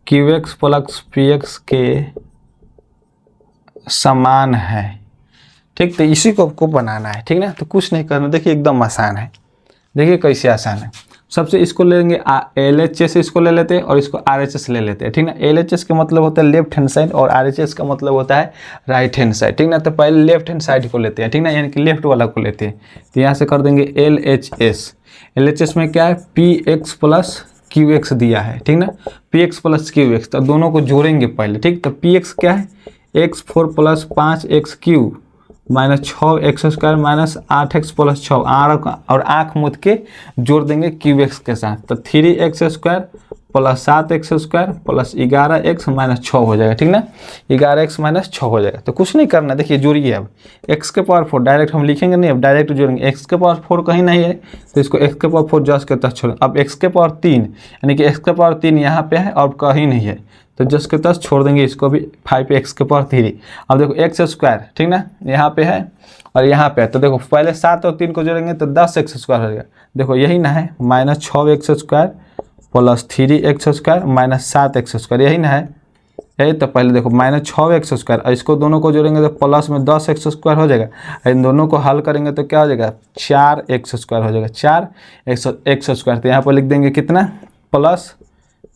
Q X plus P X के समान है, ठीक। तो इसी को आपको बनाना है, ठीक ना। तो कुछ नहीं करना, देखिए एकदम आसान है। देखिए कैसे आसान है। सबसे इसको ले लेंगे LHS, इसको ले लेते हैं और इसको RHS ले लेते हैं, ठीक ना। LHS का मतलब होता है लेफ्ट हैंड साइड और RHS का मतलब होता है राइट हैंड साइड, ठीक ना। तो पहले लेफ्ट हैंड साइड को लेते हैं, ठीक ना, यानी कि लेफ्ट वाला को लेते हैं। तो यहाँ से कर देंगे LHS। LHS में क्या है? P X plus Q x दिया है, ठीक ना, P X plus Q x. तो दोनों को जोड़ेंगे पहले, ठीक। तो पी एक्स क्या है? x4 plus 5x³ minus 6x square minus 8x plus 6, और आँख मूद के जोड़ देंगे क्यू एक्स के साथ। तो 3x square plus 7x square plus 11x minus 6 हो जाएगा, ठीक ना। 11x माइनस 6 हो जाएगा। तो कुछ नहीं करना, देखिए जोड़िए। अब x के पावर 4 डायरेक्ट हम लिखेंगे नहीं, अब डायरेक्ट जोड़ेंगे। x के पावर 4 कहीं नहीं है तो इसको x के पावर 4 जस्ट के तक छोड़। अब x के पावर 3 यानी कि x के पावर 3 यहाँ पे है और कहीं नहीं है तो जस्ट के तक छोड़ देंगे इसको भी, 5x के पावर 3। अब देखो x स्क्वायर, ठीक ना, यहाँ पे है और यहाँ पे है। तो देखो पहले 7 और 3 को जोड़ेंगे तो 10x स्क्वायर हो जाएगा। देखो यही ना है, minus 6x square plus 3x square minus 7x square, यही ना है, यही। तो पहले देखो माइनस 6x स्क्वायर, इसको दोनों को जोड़ेंगे तो प्लस में 10x स्क्वायर हो जाएगा। इन दोनों को हल करेंगे तो क्या हो जाएगा? 4x स्क्वायर हो जाएगा, 4x स्क्वायर। तो यहाँ पर लिख देंगे कितना? प्लस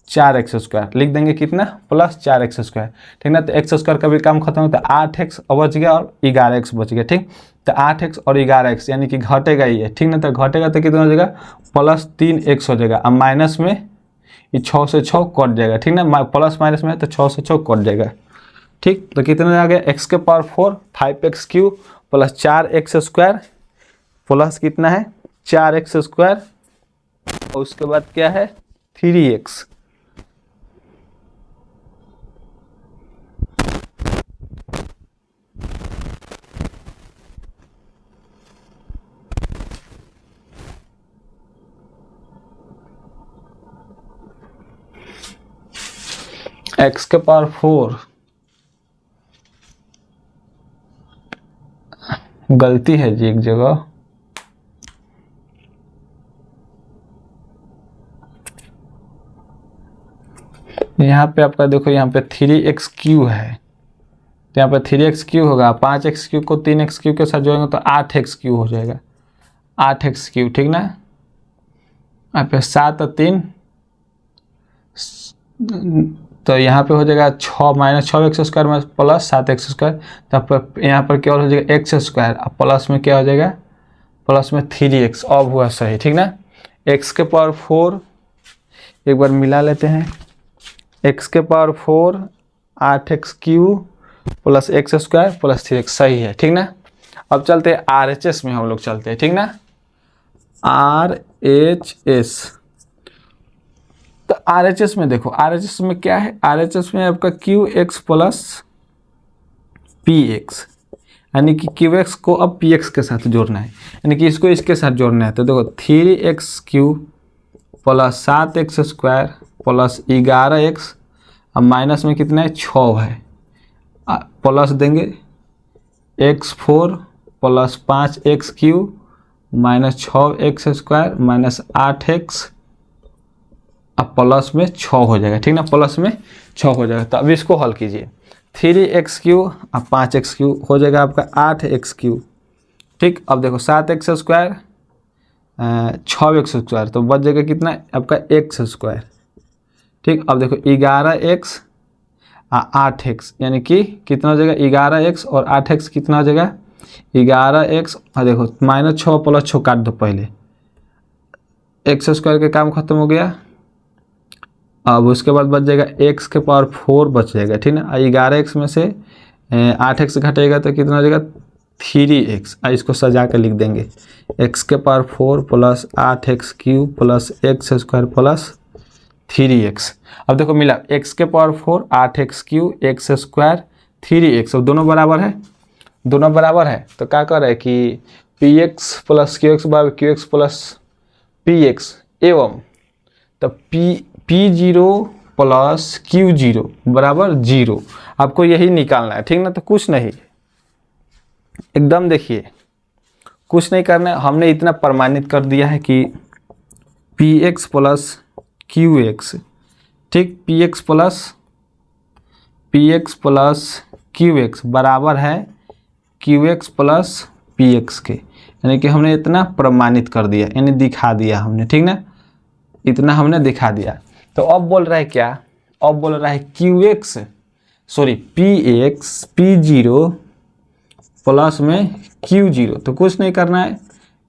4x स्क्वायर, लिख देंगे कितना? प्लस 4x स्क्वायर, ठीक ना। तो x स्क्वायर का भी काम खत्म होता है, 8x बच गया और 11x बच गया, ठीक। तो 8x और 11x यानी कि घटेगा ही है, ठीक ना। तो घटेगा तो कितना हो जाएगा? प्लस 3x हो जाएगा। अब माइनस में ये 6 से 6 कट जाएगा, ठीक ना, प्लस माइनस में है तो 6 से 6 कट जाएगा, ठीक। तो कितना आ गया? x के power 4 5x³ plus 4x square plus कितना है? 4x स्क्वायर और उसके बाद क्या है? 3x। एक्स के पावर 4, गलती है जी एक जगह, यहाँ पे आपका देखो यहाँ पे 3x³ है, तो यहाँ पे 3x³ होगा, 5x³ को 3x³ के साथ जोड़ेंगे तो 8x³ हो जाएगा, 8x³, ठीक ना। यहाँ पे 7 और 3, तो यहाँ पे हो जाएगा 6 -6x² में प्लस 7x², तब यहाँ पर क्या हो जाएगा x², अब प्लस में क्या हो जाएगा, प्लस में 3x, अब हुआ सही, ठीक ना। x के पावर 4 एक बार मिला लेते हैं, x के power 4 8x³ plus x² plus 3x, सही है, ठीक ना। अब चलते हैं RHS में, हम लोग चलते हैं, ठीक ना। RHS, तो RHS में देखो, RHS में क्या है, RHS में आपका QX प्लस PX, यानी कि QX को अब PX के साथ जोड़ना है, यानी कि इसको इसके साथ जोड़ना है, तो देखो 3x³ plus 7x² plus 11x, अब माइनस में कितना है 6 है, प्लस देंगे x4 plus 5x³ minus 6x² minus 8x, अब प्लस में 6 हो जाएगा, ठीक ना, प्लस में 6 हो जाएगा। तो अब इसको हल कीजिए, 3x³ अब 5x³ हो जाएगा आपका 8x³, ठीक। अब देखो 7x² 6x², तो बच जाएगा कितना आपका x², ठीक। अब देखो 11x 8x, यानी कि कितना हो जाएगा 11x और 8x कितना हो जाएगा 11x, और देखो -6 प्लस 6 काट दो पहले, x² के काम खत्म हो गया। अब उसके बाद बच जाएगा x के पावर 4 बच जाएगा, ठीक ना। 11x में से 8x घटेगा तो कितना हो जाएगा 3x, इसको सजा के लिख देंगे, x के power 4 plus 8x³ plus x² plus 3x। अब देखो मिला x के पावर 4 8x³ x² 3x, अब दोनों बराबर है, दोनों बराबर है, तो क्या कर रहा है कि px प्लस qx बराबर qx प्लस px, एवं तो p0 प्लस q0 बराबर 0, आपको यही निकालना है, ठीक ना। तो कुछ नहीं, एकदम देखिए कुछ नहीं करना है, हमने इतना प्रमाणित कर दिया है कि px प्लस qx, ठीक, px प्लस qx बराबर है qx प्लस px के, यानी कि हमने इतना प्रमाणित कर दिया, यानी दिखा दिया हमने, ठीक ना, इतना हमने दिखा दिया। तो अब बोल रहा है क्या, अब बोल रहा है p0 प्लस में q0, तो कुछ नहीं करना है,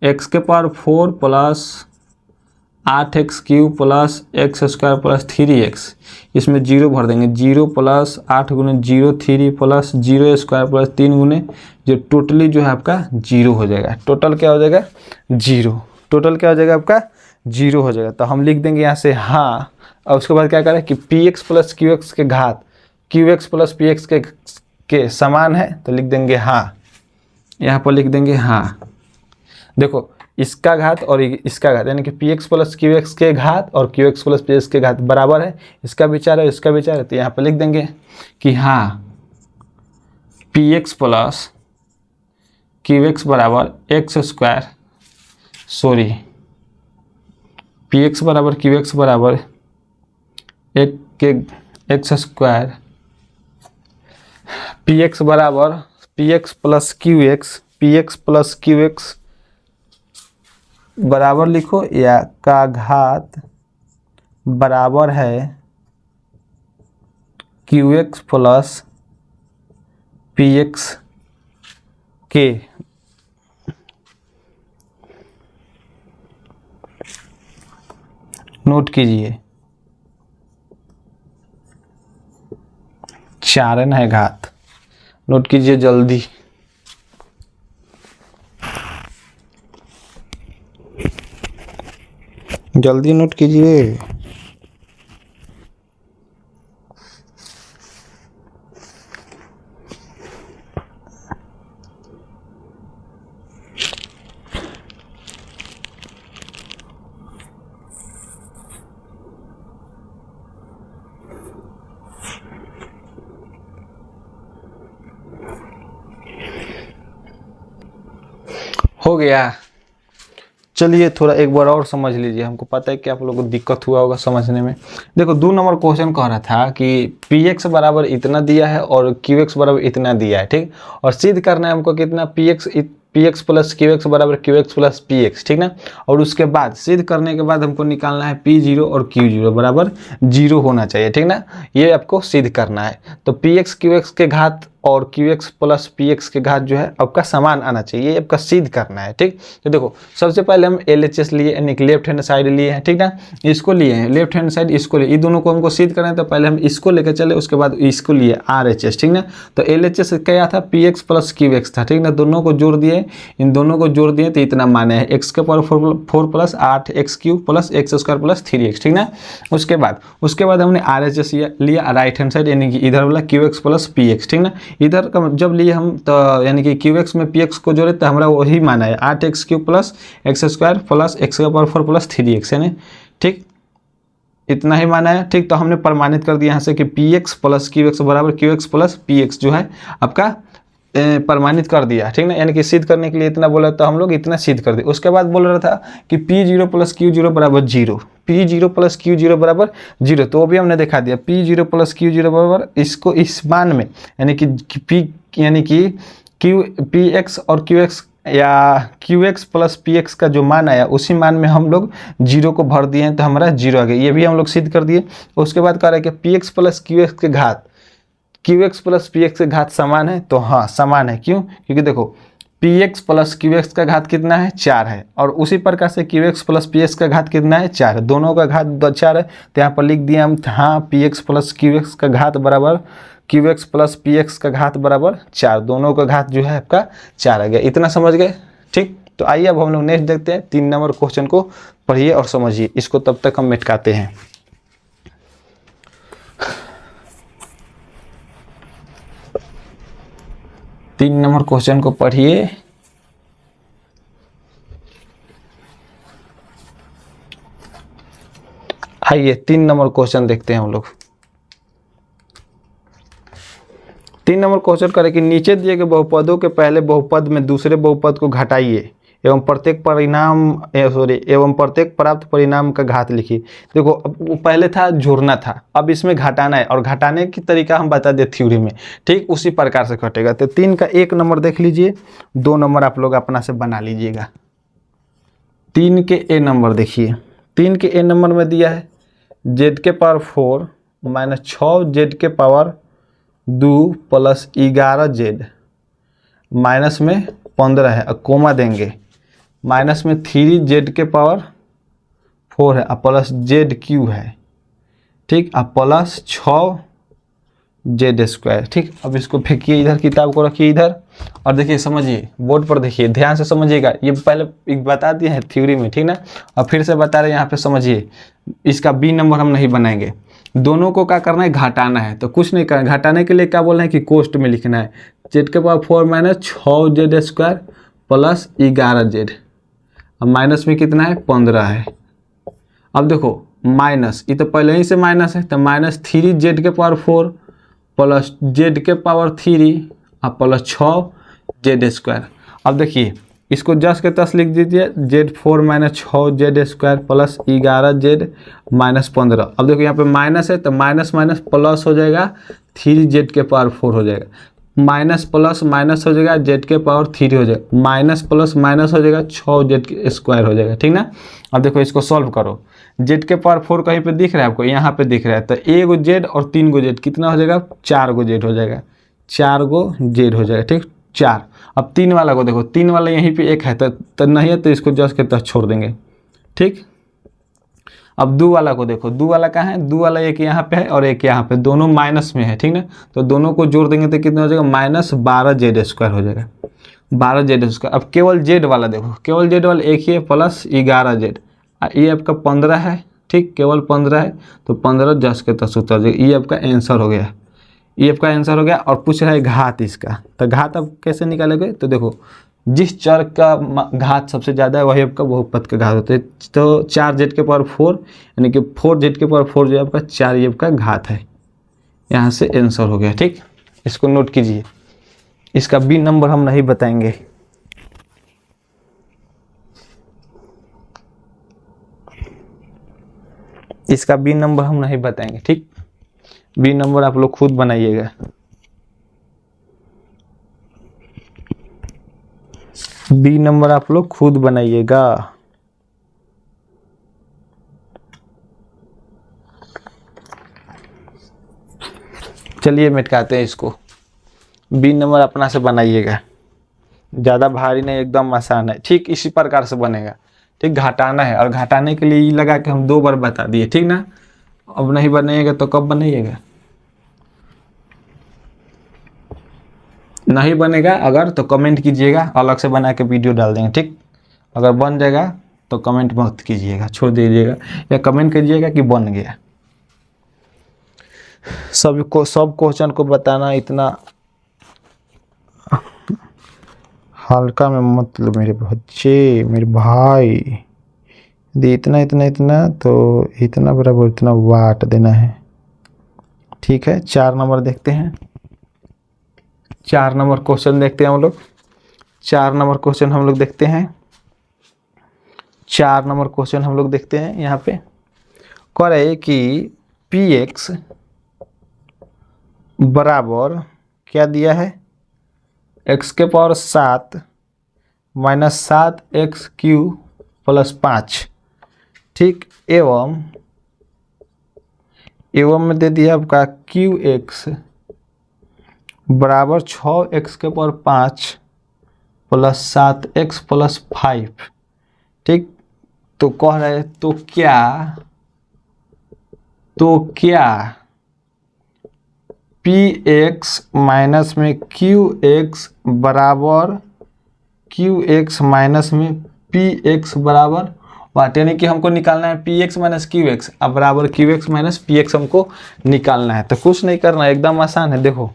x के power 4 plus 8x³ plus x² plus 3x, इसमें 0 भर देंगे, 0 प्लस 8 गुने 0 3 प्लस 0² प्लस 3 गुने जो टोटली जो है आपका 0 हो जाएगा, टोटल क्या हो जाएगा 0, टोटल क्या हो जाएगा आपका 0 हो जाएगा। तो हम लिख देंगे यहाँ से हाँ, और उसके बाद क्या करें कि px प्लस qx के घात qx प्लस px के समान है, तो लिख देंगे हाँ, यहाँ पर लिख देंगे हाँ। देखो इसका घात और इसका घात, यानी कि px प्लस qx के घात और qx प्लस px के घात बराबर है, इसका विचार है इसका विचार है, तो यहाँ पर लिख देंगे कि हाँ px प्लस qx बराबर x² सॉरी px बराबर qx बराबर एक के x², px बराबर px प्लस qx बराबर लिखो या का घात बराबर है qx प्लस px के, नोट कीजिए 4n है घात, नोट कीजिए जल्दी, जल्दी नोट कीजिए। हो गया। चलिए थोड़ा एक बार और समझ लीजिए, हमको पता है कि आप लोगों को दिक्कत हुआ होगा समझने में। देखो 2 नंबर क्वेश्चन कह रहा था कि पी एक्स बराबर इतना दिया है और क्यू एक्स बराबर इतना दिया है, ठीक। और सिद्ध करना है हमको कितना, P X plus Q X बराबर Q X plus P X, ठीक ना। और उसके बाद सिद्ध करने के बाद हमको निकालना है पी जीरो और क्यू जीरो बराबर जीरो होना चाहिए, ठीक ना। ये आपको सिद्ध करना है। तो पी एक्स क्यू एक्स के घात और Q X plus P X के घात जो है आपका समान आना चाहिए, ये आपका सिद्ध करना है, ठीक। तो देखो सबसे पहले हम एल एच एस लिए, यानी कि लेफ्ट हैंड साइड लिए हैं, ठीक ना। इसको लिए हैं लेफ्ट हैंड साइड, इसको लिए, ये दोनों को हमको सिद्ध करना है। तो पहले हम इसको लेकर चले, उसके बाद इसको लिए आर एच एस, ठीक ना। तो एल एच एस क्या था, P X plus Q x था, ठीक ना। दोनों को जोड़ दिए, इन दोनों को जोड़ दिए तो इतना माने है एक्स के power 4 plus 8 x cube plus X square plus 3x, ठीक ना। उसके बाद हमने आर एच एस लिया राइट हैंड साइड, यानी कि इधर वाला Q X plus P X, ठीक ना। इधर का जब लिए हम तो यानी कि क्यू एक्स में पी एक्स को जोड़े तो हमारा वही माना है 8 x cube plus X square plus x के पावर 4 प्लस 3x, यानी ठीक इतना ही माना है, ठीक। तो हमने प्रमाणित कर दिया यहाँ से कि P X plus Q X बराबर Q X plus P X जो है आपका प्रमाणित कर दिया, ठीक ना। यानी कि सिद्ध करने के लिए इतना बोला तो हम लोग इतना सिद्ध कर दिए। उसके बाद बोल रहा था कि P zero plus Q zero बराबर zero, P zero plus Q zero बराबर जीरो, तो वो भी हमने दिखा दिया। P zero plus Q zero बराबर इसको इस मान में, यानी कि पी यानी कि क्यू पी एक्स और क्यू एक्स या Q X plus P x का जो मान आया उसी मान में हम लोग जीरो को भर दिए हैं तो हमारा जीरो आ गया, ये भी हम लोग सिद्ध कर दिए। उसके बाद कह रहा है कि P X plus Q X के घात Q X plus P X के घात समान है, तो हाँ समान है। क्यों? क्योंकि देखो P X plus Q x का घात कितना है 4 है, और उसी प्रकार से Q X plus P x का घात कितना है 4 है, दोनों का घात 4 है। तो यहाँ पर लिख दिया हम हाँ P X plus Q x का घात बराबर Q X plus P x का घात बराबर 4, दोनों का घात जो है आपका 4 आ गया। इतना समझ गए, ठीक। तो आइए अब हम लोग नेक्स्ट देखते हैं। 3 नंबर क्वेश्चन को पढ़िए और समझिए, इसको तब तक हम मिटकाते हैं। तीन नंबर क्वेश्चन को पढ़िए। आइए 3 नंबर क्वेश्चन देखते हैं हम लोग। 3 नंबर क्वेश्चन करें कि नीचे दिए गए बहुपदों के पहले बहुपद में दूसरे बहुपद को घटाइए एवं प्रत्येक प्राप्त परिणाम का घात लिखिए। देखो अब पहले था जोड़ना था, अब इसमें घटाना है, और घटाने की तरीका हम बता दे थ्योरी में, ठीक उसी प्रकार से घटेगा। तो 3 का 1 नंबर देख लीजिए, 2 नंबर आप लोग अपना से बना लीजिएगा। 3 के ए नंबर देखिए, 3 के ए नंबर में दिया है जेड के पावर 4 माइनस 6 जेड के पावर 2 प्लस 11 जेड माइनस में 15 है, कोमा देंगे, माइनस में 3 जेड के पावर 4 है, प्लस जेड क्यू है, ठीक, अब प्लस 6 जेड स्क्वायर, ठीक। अब इसको फेंकिए इधर, किताब को रखिए इधर, और देखिए समझिए बोर्ड पर, देखिए ध्यान से समझिएगा। ये पहले बता दिए हैं थ्योरी में, ठीक ना, और फिर से बता रहे हैं यहाँ पे समझिए। इसका बी नंबर हम नहीं बनाएंगे, दोनों को क्या करना है घटाना है, तो कुछ नहीं करना। घटाने के लिए क्या बोल रहे हैं कि कोष्ट में लिखना है जेड के power 4 minus 6 Z square plus 11 Z, अब माइनस में कितना है 15 है। अब देखो माइनस, ये तो पहले ही से माइनस है, तो माइनस 3 जेड के पावर 4 प्लस जेड के पावर 3 और प्लस 6 जेड स्क्वायर। अब देखिए इसको जस के तस लिख दीजिए, Z 4 minus 6 Z square plus 11 Z minus 15। अब देखो यहाँ पे माइनस है तो माइनस माइनस प्लस हो जाएगा, 3 जेड के पावर 4 हो जाएगा, माइनस प्लस माइनस हो जाएगा, जेड के पावर 3 हो जाएगा, माइनस प्लस माइनस हो जाएगा, 6 जेड के स्क्वायर हो जाएगा, ठीक ना। अब देखो इसको सॉल्व करो, जेड के पावर 4 कहीं पे दिख रहा है आपको, यहाँ पे दिख रहा है, तो 1 गो जेड और 3 गो जेड कितना हो जाएगा 4 गो जेड हो जाएगा, 4 गो जेड हो जाएगा, ठीक 4। अब 3 वाला को देखो, 3 वाला यहीं पे 1 है तो नहीं है, तो इसको जस्ट के तहत छोड़ देंगे, ठीक। अब 2 वाला को देखो, 2 वाला कहाँ है, 2 वाला एक यहाँ पे है और एक यहाँ पे, दोनों माइनस में है, ठीक ना, तो दोनों को जोड़ देंगे तो कितना हो जाएगा माइनस 12 जेड स्क्वायर हो जाएगा, 12 जेड स्क्वायर। अब केवल जेड वाला देखो, केवल जेड वाला एक ही है प्लस 11 जेड, ये आपका 15 है, ठीक, केवल 15 है, तो 15 जस्ट के तहत उतर जाएगा, ये आपका आंसर हो गया, ये आपका आंसर हो गया। और पूछ रहा है घात इसका, तो घात अब कैसे निकालेंगे, तो देखो जिस चर का घात सबसे ज़्यादा है वही आपका बहुपद का घात होता है, तो 4 जेड के पावर 4 यानी कि 4 जेड के पावर 4 जो है आपका 4 ये आपका घात है, यहाँ से आंसर हो गया, ठीक। इसको नोट कीजिए, इसका बी नंबर हम नहीं बताएंगे। इसका बी नंबर हम नहीं बताएंगे, ठीक। बी नंबर आप लोग खुद बनाइएगा। बी नंबर आप लोग खुद बनाइएगा। चलिए मिटाते हैं इसको। बी नंबर अपना से बनाइएगा, ज़्यादा भारी नहीं, एकदम आसान है, ठीक। इसी प्रकार से बनेगा, ठीक। घटाना है और घटाने के लिए ये लगा के हम 2 बार बता दिए, ठीक ना। अब नहीं बनाइएगा तो कब बनाइएगा? नहीं बनेगा अगर तो कमेंट कीजिएगा, अलग से बना के वीडियो डाल देंगे, ठीक। अगर बन जाएगा तो कमेंट मत कीजिएगा, छोड़ दीजिएगा, या कमेंट कीजिएगा कि बन गया। सब क्वेश्चन को बताना इतना हल्का में मतलब मेरे बच्चे, मेरे भाई, यदि इतना इतना इतना तो इतना बराबर इतना वाट देना है, ठीक है। 4 नंबर देखते हैं। 4 नंबर क्वेश्चन देखते हैं हम लोग। 4 नंबर क्वेश्चन हम लोग देखते हैं। 4 नंबर क्वेश्चन हम लोग देखते हैं। यहाँ पे कह रहे हैं कि px बराबर क्या दिया है, x के power 7 minus 7x Q plus 5, ठीक। एवं में दे दिया आपका qx बराबर 6x के पावर 5 प्लस 7x प्लस 5, ठीक। तो कह रहे तो क्या px माइनस में qx बराबर qx माइनस में px बराबर वाट, यानी कि हमको निकालना है px माइनस qx, अब बराबर qx माइनस px हमको निकालना है। तो कुछ नहीं करना है, एकदम आसान है। देखो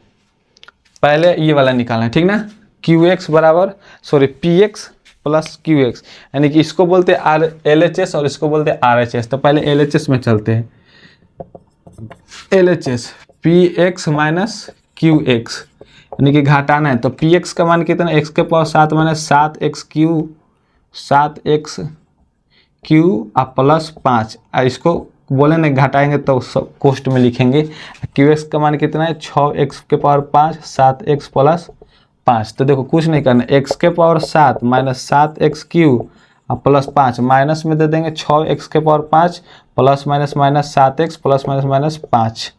पहले ये वाला निकालना है, ठीक ना। qx बराबर px प्लस qx, यानी कि इसको बोलते हैं LHS और इसको बोलते हैं RHS। तो पहले LHS में चलते हैं। LHS px माइनस qx, यानी कि घटाना है। तो px का मान कितना है, x के पावर 7 माइनस 7x क्यू और प्लस 5। इसको बोले ना घटाएंगे तो सब कोष्ट में लिखेंगे। qx का मान कितना है, 6x के पावर 5 7x प्लस 5। तो देखो कुछ नहीं करना, x के पावर 7 माइनस 7x क्यू और प्लस 5, माइनस में दे देंगे 6x के power 5 plus minus minus 7x plus minus minus 5,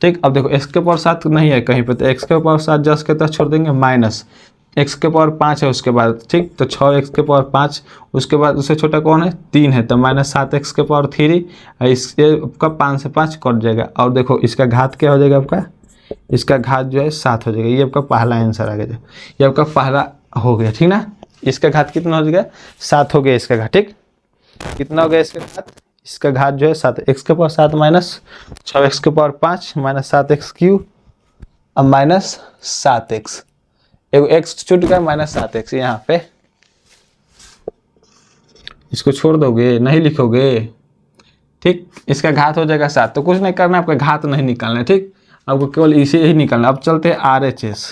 ठीक। अब देखो x के पावर 7 नहीं है कहीं पे, तो x के पावर 7 जस्ट के तरह छोड़ देंगे, माइनस x के पावर 5 है उसके बाद, ठीक। तो 6x के पावर 5, उसके बाद उससे छोटा कौन है, 3 है, तो माइनस 7x के पावर 3, इसके आपका 5 से 5 कट जाएगा। और देखो इसका घात क्या हो जाएगा आपका, इसका घात जो है 7 हो जाएगा। ये आपका पहला आंसर आ गया, ये आपका पहला हो गया, ठीक ना। इसका घात कितना हो जाएगा, 7 हो गया इसका घात, ठीक। कितना हो गया इसका घात, इसका घात जो है 7, x के पावर 7 माइनस 6x के पावर 5 माइनस 7x क्यू अब माइनस 7x, एगो x छूट गया माइनस 7x, यहाँ पे इसको छोड़ दोगे, नहीं लिखोगे, ठीक। इसका घात हो जाएगा 7। तो कुछ नहीं करना, आपका घात नहीं निकालना है, ठीक। आपको केवल इसे ही निकालना। अब चलते हैं RHS।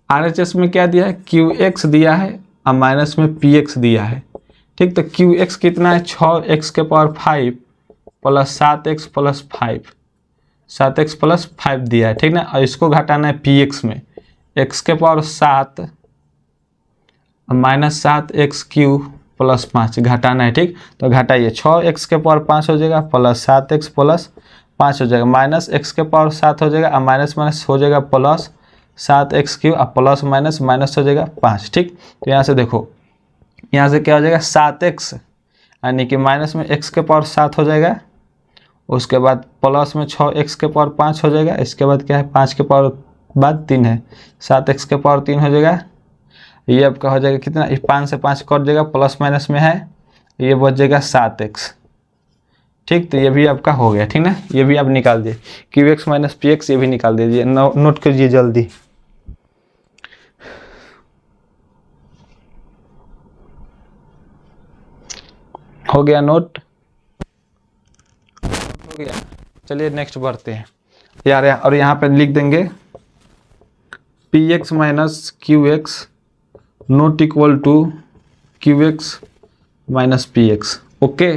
RHS में क्या दिया है, qx दिया है और माइनस में px दिया है, ठीक। तो qx कितना है, 6x के power 5 plus 7x plus 5, 7x plus 5 दिया है, ठीक ना। और इसको घटाना है px में, x के power 7 minus 7x Q plus 5 घटाना है, ठीक। तो घटाइए, 6x के पावर 5 हो जाएगा प्लस 7x प्लस 5 हो जाएगा, माइनस x के पावर 7 हो जाएगा और माइनस माइनस हो जाएगा प्लस 7x क्यू और प्लस माइनस माइनस हो जाएगा 5, ठीक। तो यहाँ से देखो, यहाँ से क्या हो जाएगा 7x, यानी कि माइनस में x के पावर 7 हो जाएगा, उसके बाद प्लस में 6x के पावर 5 हो जाएगा, इसके बाद क्या है 5 के पावर बाद 3 है, 7x के पावर 3 हो जाएगा। ये आपका हो जाएगा कितना, 5 से 5 कट जाएगा, प्लस माइनस में है, ये बच जाएगा 7x, ठीक। तो ये भी आपका हो गया, ठीक ना। ये भी आप निकाल दिए, qx माइनस px ये भी निकाल दीजिए, नोट कीजिए जल्दी। हो गया नोट, हो गया। चलिए नेक्स्ट बढ़ते हैं यार, और यहाँ पे लिख देंगे px minus qx not equal to qx minus px, okay.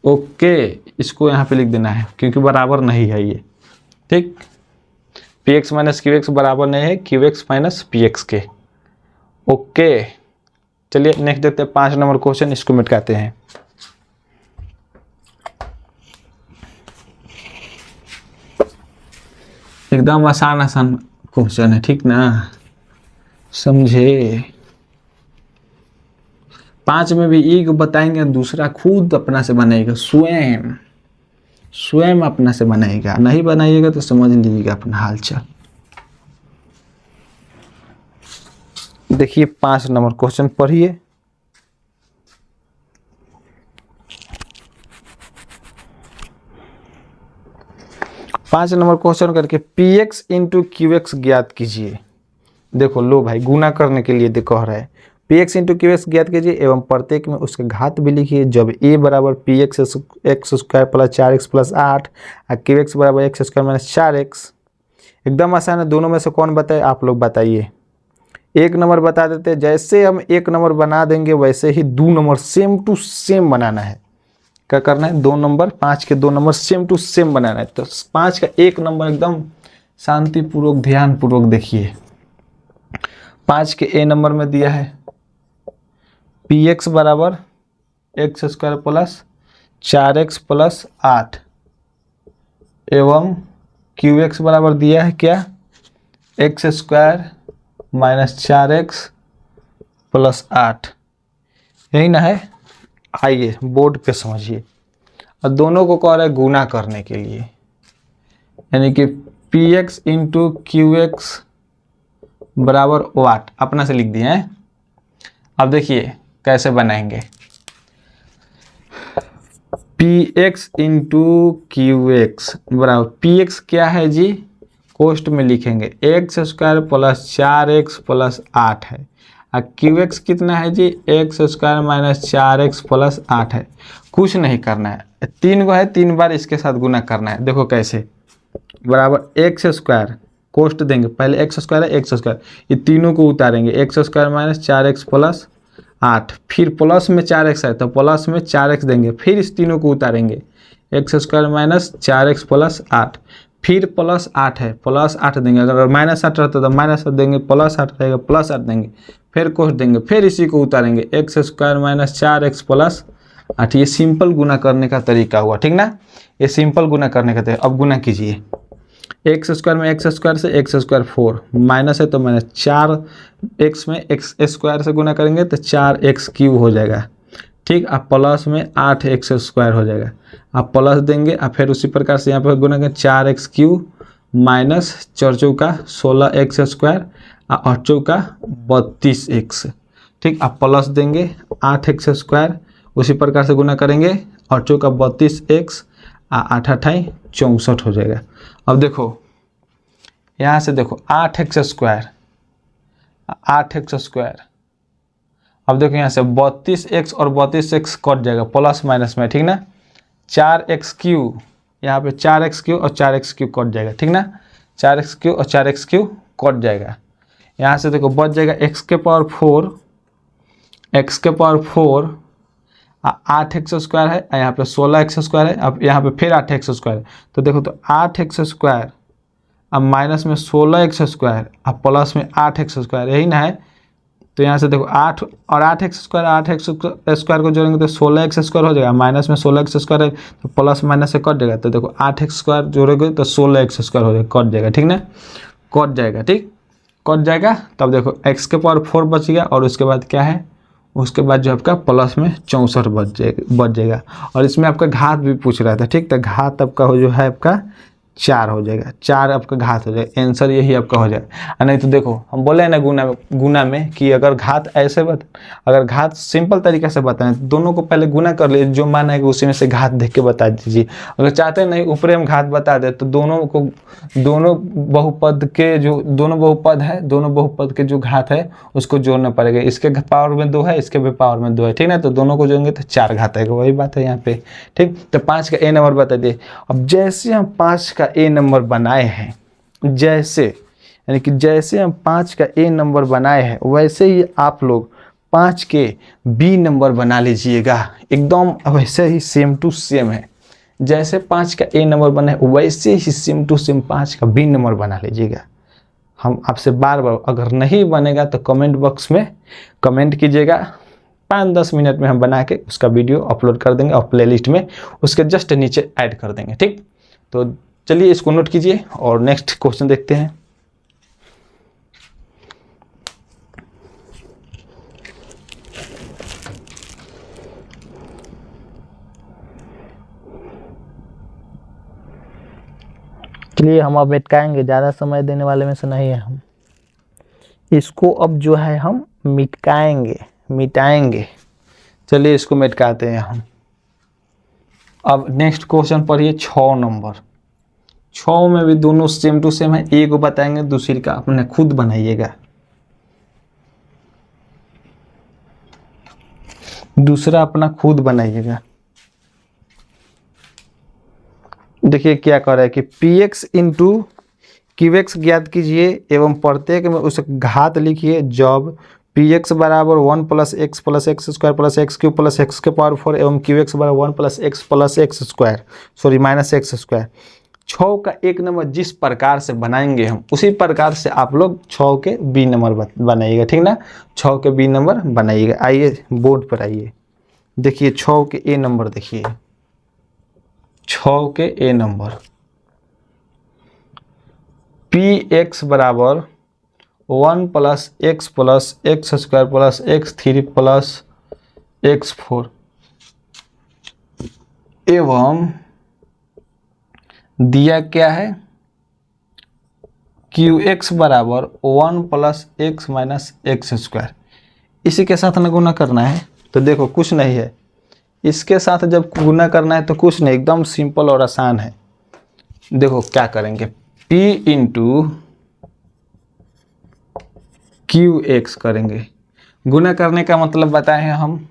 Okay, इसको यहाँ पे लिख देना है क्योंकि बराबर नहीं है ये, ठीक। P x minus Q X बराबर नहीं है Q x minus P X के। ओके, चलिए नेक्स्ट देखते हैं 5 नंबर क्वेश्चन, इसको मिटाते हैं। एकदम आसान आसान क्वेश्चन है, ठीक ना, समझे। 5 में भी एक बताएंगे, दूसरा खुद अपना से बनाएगा, स्वयं स्वयं अपना से बनाएगा। नहीं बनाइएगा तो समझ लीजिएगा अपना हालचाल। देखिए 5 नंबर क्वेश्चन पढ़िए। पाँच नंबर क्वेश्चन करके P x into Q x ज्ञात कीजिए। देखो लो भाई, गुना करने के लिए कह रहा है, P x into Q x ज्ञात कीजिए एवं प्रत्येक में उसके घात भी लिखिए। जब ए बराबर P x x square plus 4x plus 8 और क्यू एक्स बराबर एक्स स्क्वायर माइनस 4x। एकदम आसान है, दोनों में से कौन बताए, आप लोग बताइए। 1 नंबर बता देते, जैसे हम 1 नंबर बना देंगे वैसे ही 2 नंबर सेम टू सेम बनाना है। क्या करना है, 2 नंबर, 5 के 2 नंबर सेम टू सेम बनाना है। तो 5 का 1 नंबर एकदम शांतिपूर्वक ध्यानपूर्वक देखिए। 5 के ए नंबर में दिया है पी एक्स बराबर x square plus 4x plus 8 एवं क्यू एक्स बराबर दिया है क्या, x square minus 4x plus 8। यही ना है। आइए बोर्ड पे समझिए, और दोनों को कह रहा है गुना करने के लिए, यानी कि P x into Q X बराबर 8 अपना से लिख दिए हैं। अब देखिए कैसे बनाएंगे, P x into Q X बराबर, पी एक्स क्या है जी, कोष्ट में लिखेंगे x square plus 4x plus 8 है, और क्यू एक्स कितना है जी, X square minus 4x plus 8 है। कुछ नहीं करना है, 3 को है 3 बार इसके साथ गुना करना है। देखो कैसे, बराबर एक्स स्क्वायर, कोष्ट देंगे पहले एक्स स्क्वायर है एक्स स्क्वायर, ये तीनों को उतारेंगे, x square minus 4x plus 8, फिर प्लस में 4x है तो प्लस में 4x देंगे, फिर इस तीनों को उतारेंगे, x square minus 4x plus 8, फिर प्लस 8 है प्लस 8 देंगे, अगर माइनस 8 रहता तो माइनस 8 देंगे, प्लस 8 रहेगा प्लस 8 देंगे, फिर कोष्ट देंगे, फिर इसी को उतारेंगे, x square minus 4x plus 8। ये सिंपल गुना करने का तरीका हुआ, ठीक ना, ये सिंपल गुना करने का तरीका। अब गुना कीजिए, एक्स स्क्वायर में एक्स स्क्वायर से एक्स स्क्वायर 4, माइनस है तो माइनस 4x में एक्स स्क्वायर से गुना करेंगे तो 4x क्यूब हो जाएगा, ठीक। आप प्लस में 8x स्क्वायर हो जाएगा, आप प्लस देंगे और फिर उसी प्रकार से यहाँ पर गुना करेंगे 4x क्यूब माइनस 4 चौका 16x स्क्वायर और चौका 32x, ठीक। आप प्लस देंगे 8x स्क्वायर, उसी प्रकार से गुना करेंगे और चौका 32x 8 8 64 हो जाएगा। अब देखो यहाँ से देखो 8x स्क्वायर 8x स्क्वायर, अब देखो यहाँ से 32x और 32x कट जाएगा प्लस माइनस में, ठीक ना, 4x क्यूब, यहाँ पे 4x क्यूब और 4x क्यूब कट जाएगा, ठीक ना, 4x क्यूब और 4x क्यूब कट जाएगा। यहाँ से देखो बच जाएगा x के पावर 4, x के पावर 4 8x स्क्वायर है, यहाँ पे 16x स्क्वायर है, अब यहाँ पे फिर 8x स्क्वायर है, तो देखो तो 8x स्क्वायर अब माइनस में 16x स्क्वायर अब प्लस में 8x स्क्वायर, यही ना है। तो यहाँ से देखो 8 और 8x स्क्वायर 8x स्क्वायर को जोड़ेंगे तो 16x स्क्वायर हो जाएगा, माइनस में 16x स्क्वायर है तो प्लस माइनस से कट जाएगा, तो देखो 8x स्क्वायर जोड़ेंगे तो 16x स्क्वायर हो जाएगा, कट जाएगा, ठीक ना, कट जाएगा, ठीक, कट जाएगा। तब देखो x के पावर 4 बच गया और उसके बाद क्या है, उसके बाद जो आपका प्लस में 64 बच जाएगा। और इसमें आपका घात भी पूछ रहा था, ठीक, तो घात आपका जो है आपका 4 हो जाएगा, 4 आपका घात हो जाएगा, आंसर यही आपका हो जाएगा। नहीं तो देखो हम बोले ना गुना में कि अगर घात ऐसे अगर घात सिंपल तरीके से बताएं तो दोनों को पहले गुना कर लीजिए, जो मान आएगा उसी में से घात देख के बता दीजिए। अगर चाहते नहीं ऊपर हम घात बता दे तो दोनों बहुपद के जो दोनों बहुपद के जो घात है उसको जोड़ना पड़ेगा, इसके पावर में 2 है, इसके भी पावर में 2 है, ठीक ना, तो दोनों को जोड़ेंगे तो 4 घात आएगा, वही बात है यहाँ पे, ठीक। तो 5 का ए नंबर बता दिए। अब जैसे हम 5 का ए नंबर बनाए हैं, जैसे यानी कि जैसे हम 5 का ए नंबर बनाए हैं वैसे ही आप लोग 5 के बी नंबर बना लीजिएगा। एकदम वैसे ही सेम टू सेम है, जैसे 5 का ए नंबर बना है वैसे ही सेम टू सेम 5 का बी नंबर बना लीजिएगा। हम आपसे बार बार, अगर नहीं बनेगा तो कमेंट बॉक्स में कमेंट कीजिएगा, 5-10 मिनट में हम बना के उसका वीडियो अपलोड कर देंगे और प्लेलिस्ट में उसके जस्ट नीचे ऐड कर देंगे। ठीक, तो चलिए इसको नोट कीजिए और नेक्स्ट क्वेश्चन देखते हैं। चलिए हम अब मिटकाएंगे, ज़्यादा समय देने वाले में से नहीं है हम। इसको अब जो है हम मिटाएंगे। चलिए इसको मिटकाते हैं हम। अब नेक्स्ट क्वेश्चन पढ़िए 6 नंबर। 6 में भी दोनों सेम टू सेम है, एक को बताएंगे दूसरी का अपने खुद बनाइएगा। दूसरा अपना खुद बनाइएगा। देखिए क्या कर रहा है कि px इंटू क्यूएक्स ज्ञात कीजिए एवं प्रत्येक में उस घात लिखिए जब px बराबर 1 plus x plus X square plus x cube plus x के पावर 4 एवं qx बराबर 1 plus X square sorry minus X square. 6 का एक नंबर जिस प्रकार से बनाएंगे हम उसी प्रकार से आप लोग 6 के बी नंबर बनाइएगा। ठीक ना, 6 के बी नंबर बनाइएगा। आइए बोर्ड पर आइए, देखिए 6 के ए नंबर देखिए। 6 के ए नंबर px बराबर 1 plus X square plus X 3 plus X 4 एवं दिया क्या है qx बराबर 1 plus X minus X square. इसी के साथ ना गुना करना है, तो देखो कुछ नहीं है, इसके साथ जब गुना करना है तो कुछ नहीं, एकदम सिंपल और आसान है। देखो क्या करेंगे, p इंटू qx करेंगे। गुना करने का मतलब बताए हैं हम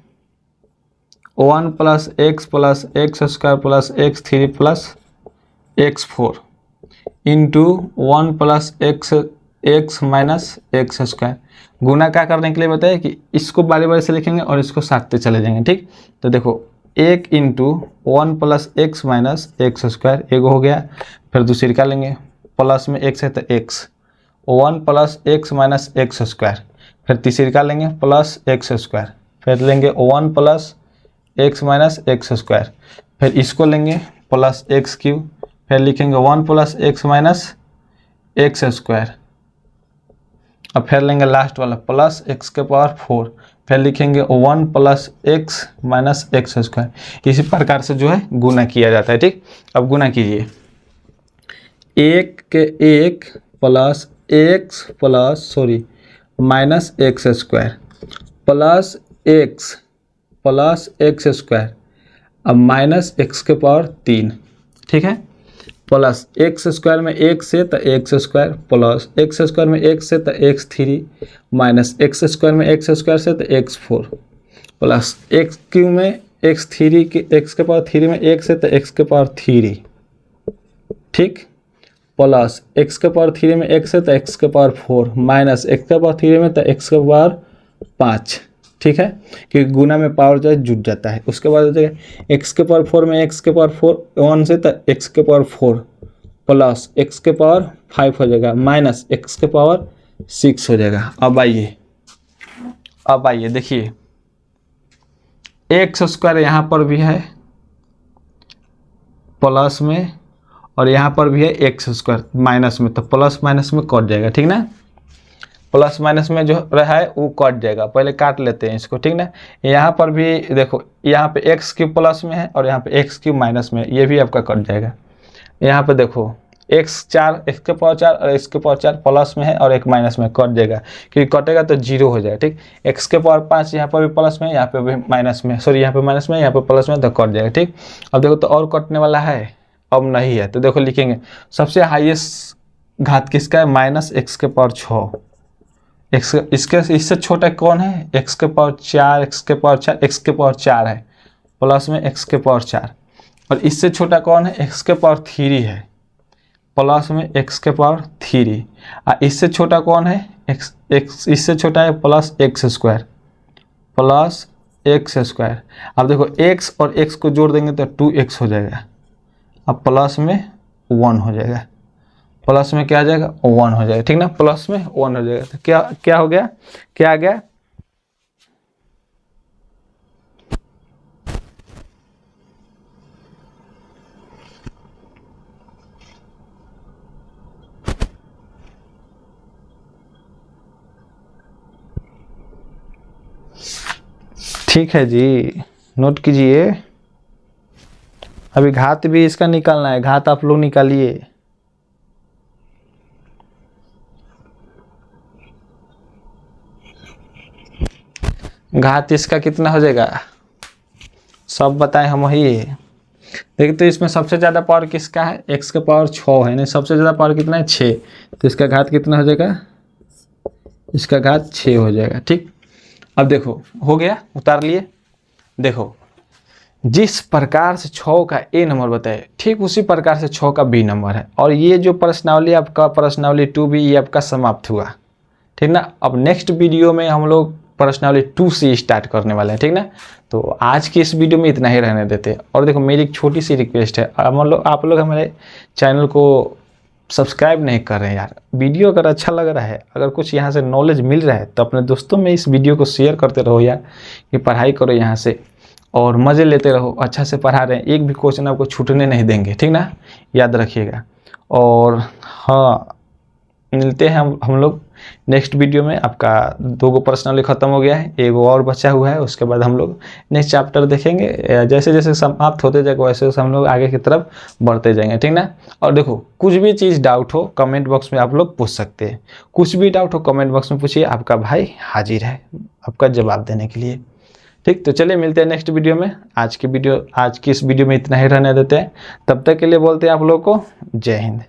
1 plus X square plus X 3 plus X 4 into 1 plus X minus X square. गुना क्या करने के लिए बताया कि इसको बारी बारी से लिखेंगे और इसको साथते चले जाएंगे। ठीक, तो देखो 1 into 1 plus X minus X square एक हो गया, फिर दूसरी का लेंगे प्लस में एक्स है तो x 1 plus X minus X square, फिर तीसरी का लेंगे प्लस एक्स स्क्वायर, फिर लेंगे 1 plus X minus X square, फिर इसको लेंगे प्लस एक्स क्यूब, फिर लिखेंगे 1 plus X minus X square, अब फिर लेंगे लास्ट वाला प्लस एक्स के पावर 4, फिर लिखेंगे 1 plus X minus X square. इसी प्रकार से जो है गुना किया जाता है। ठीक, अब गुना कीजिए, 1 के 1 plus X minus X square plus X square, अब माइनस एक्स के पावर 3। ठीक है, प्लस एक्स स्क्वायर में एक से तो x square plus X square में एक से तो एक्स 3 माइनस एक्स स्क्वायर में एक्स स्क्वायर से तो एक्स 4 प्लस एक्स क्यू में एक्स 3 के एक्स के पावर 3 में एक से तो एक्स के पावर 3। ठीक, प्लस एक्स के पावर 3 में एक्स है तो एक्स के पावर 4 माइनस एक्स के पावर 3 में तो एक्स के पावर 5। ठीक है, क्योंकि गुना में पावर जो है जुट जाता है। उसके बाद हो जाएगा एक्स के पावर 4 में एक्स के पावर 4 1 से तो एक्स के पावर 4 प्लस एक्स के पावर 5 हो जाएगा माइनस एक्स के पावर 6 हो जाएगा। अब आइए देखिए, एक्स स्क्वायर यहाँ पर भी है प्लस में और यहाँ पर भी है एक्स स्क्वायर माइनस में, तो प्लस माइनस में कट जाएगा। ठीक ना, प्लस माइनस में जो रहा है वो कट जाएगा। पहले काट लेते हैं इसको। ठीक ना, यहाँ पर भी देखो, यहाँ पे एक्स क्यूब प्लस में है और यहाँ पे एक्स क्यूब माइनस में, ये भी आपका कट जाएगा। यहाँ पे देखो एक्स के पावर 4 और एक्स के पावर 4 प्लस में है और एक माइनस में, कट जाएगा, क्योंकि कटेगा तो 0 हो जाएगा। ठीक, एक्स के पावर 5 यहाँ पर भी प्लस में, यहाँ पे भी माइनस में, सॉरी यहाँ पे माइनस में, यहाँ पे प्लस में, तो कट जाएगा। ठीक, अब देखो तो और कटने वाला है, अब नहीं है, तो देखो लिखेंगे सबसे हाईएस्ट घात किसका है, माइनस एक्स के पावर 6। एक्स इससे छोटा कौन है, एक्स के पावर 4 एक्स के पावर 4 है प्लस में एक्स के पावर 4, और इससे छोटा कौन है, एक्स के पावर 3 है प्लस में एक्स के पावर 3, और इससे छोटा कौन है, एक्स इससे छोटा है plus X square plus X square. अब देखो x और x को जोड़ देंगे तो 2x हो जाएगा। अब प्लस में 1 हो जाएगा, प्लस में क्या आ जाएगा 1 हो जाएगा, ठीक ना, प्लस में 1 हो जाएगा। तो क्या क्या हो गया, क्या आ गया, ठीक है जी, नोट कीजिए। अभी घात भी इसका निकालना है, घात आप लोग निकालिए। घात इसका कितना हो जाएगा, सब बताएं हम वही। देखिए तो इसमें सबसे ज़्यादा पावर किसका है, x का पावर 6 है, नहीं सबसे ज़्यादा पावर कितना है 6, तो इसका घात कितना हो जाएगा, इसका घात 6 हो जाएगा, ठीक। अब देखो हो गया, उतार लिए। देखो जिस प्रकार से 6 का a नंबर बताए, ठीक उसी प्रकार से 6 का b नंबर है। और ये जो प्रश्नावली आपका प्रश्नावली 2b ये आपका समाप्त हुआ, ठीक ना। अब नेक्स्ट वीडियो में हम लोग प्रश्नावली 2 से स्टार्ट करने वाले हैं, ठीक ना। तो आज की इस वीडियो में इतना ही रहने देते हैं। और देखो मेरी एक छोटी सी रिक्वेस्ट है, आप लोग हमारे चैनल को सब्सक्राइब नहीं कर रहे हैं यार। वीडियो अगर अच्छा लग रहा है, अगर कुछ यहाँ से नॉलेज मिल रहा है तो अपने दोस्तों में इस वीडियो को शेयर करते रहो यार, कि पढ़ाई करो यहाँ से और मज़े लेते रहो। अच्छा से पढ़ा रहे हैं, एक भी क्वेश्चन आपको छूटने नहीं देंगे, ठीक ना, याद रखिएगा। और हाँ, मिलते हैं हम लोग नेक्स्ट वीडियो में। आपका 2 प्रश्नावली खत्म हो गया है, एक और बचा हुआ है, उसके बाद हम लोग नेक्स्ट चैप्टर देखेंगे। जैसे जैसे समाप्त होते जाएगा वैसे वैसे हम लोग आगे की तरफ बढ़ते जाएंगे, ठीक ना। और देखो कुछ भी चीज़ डाउट हो कमेंट बॉक्स में आप लोग पूछ सकते हैं, कुछ भी डाउट हो कमेंट बॉक्स में पूछिए, आपका भाई हाजिर है आपका जवाब देने के लिए, ठीक। तो चलिए मिलते हैं नेक्स्ट वीडियो में। आज की इस वीडियो में इतना ही रहने देते हैं, तब तक के लिए बोलते हैं आप लोग को जय हिंद।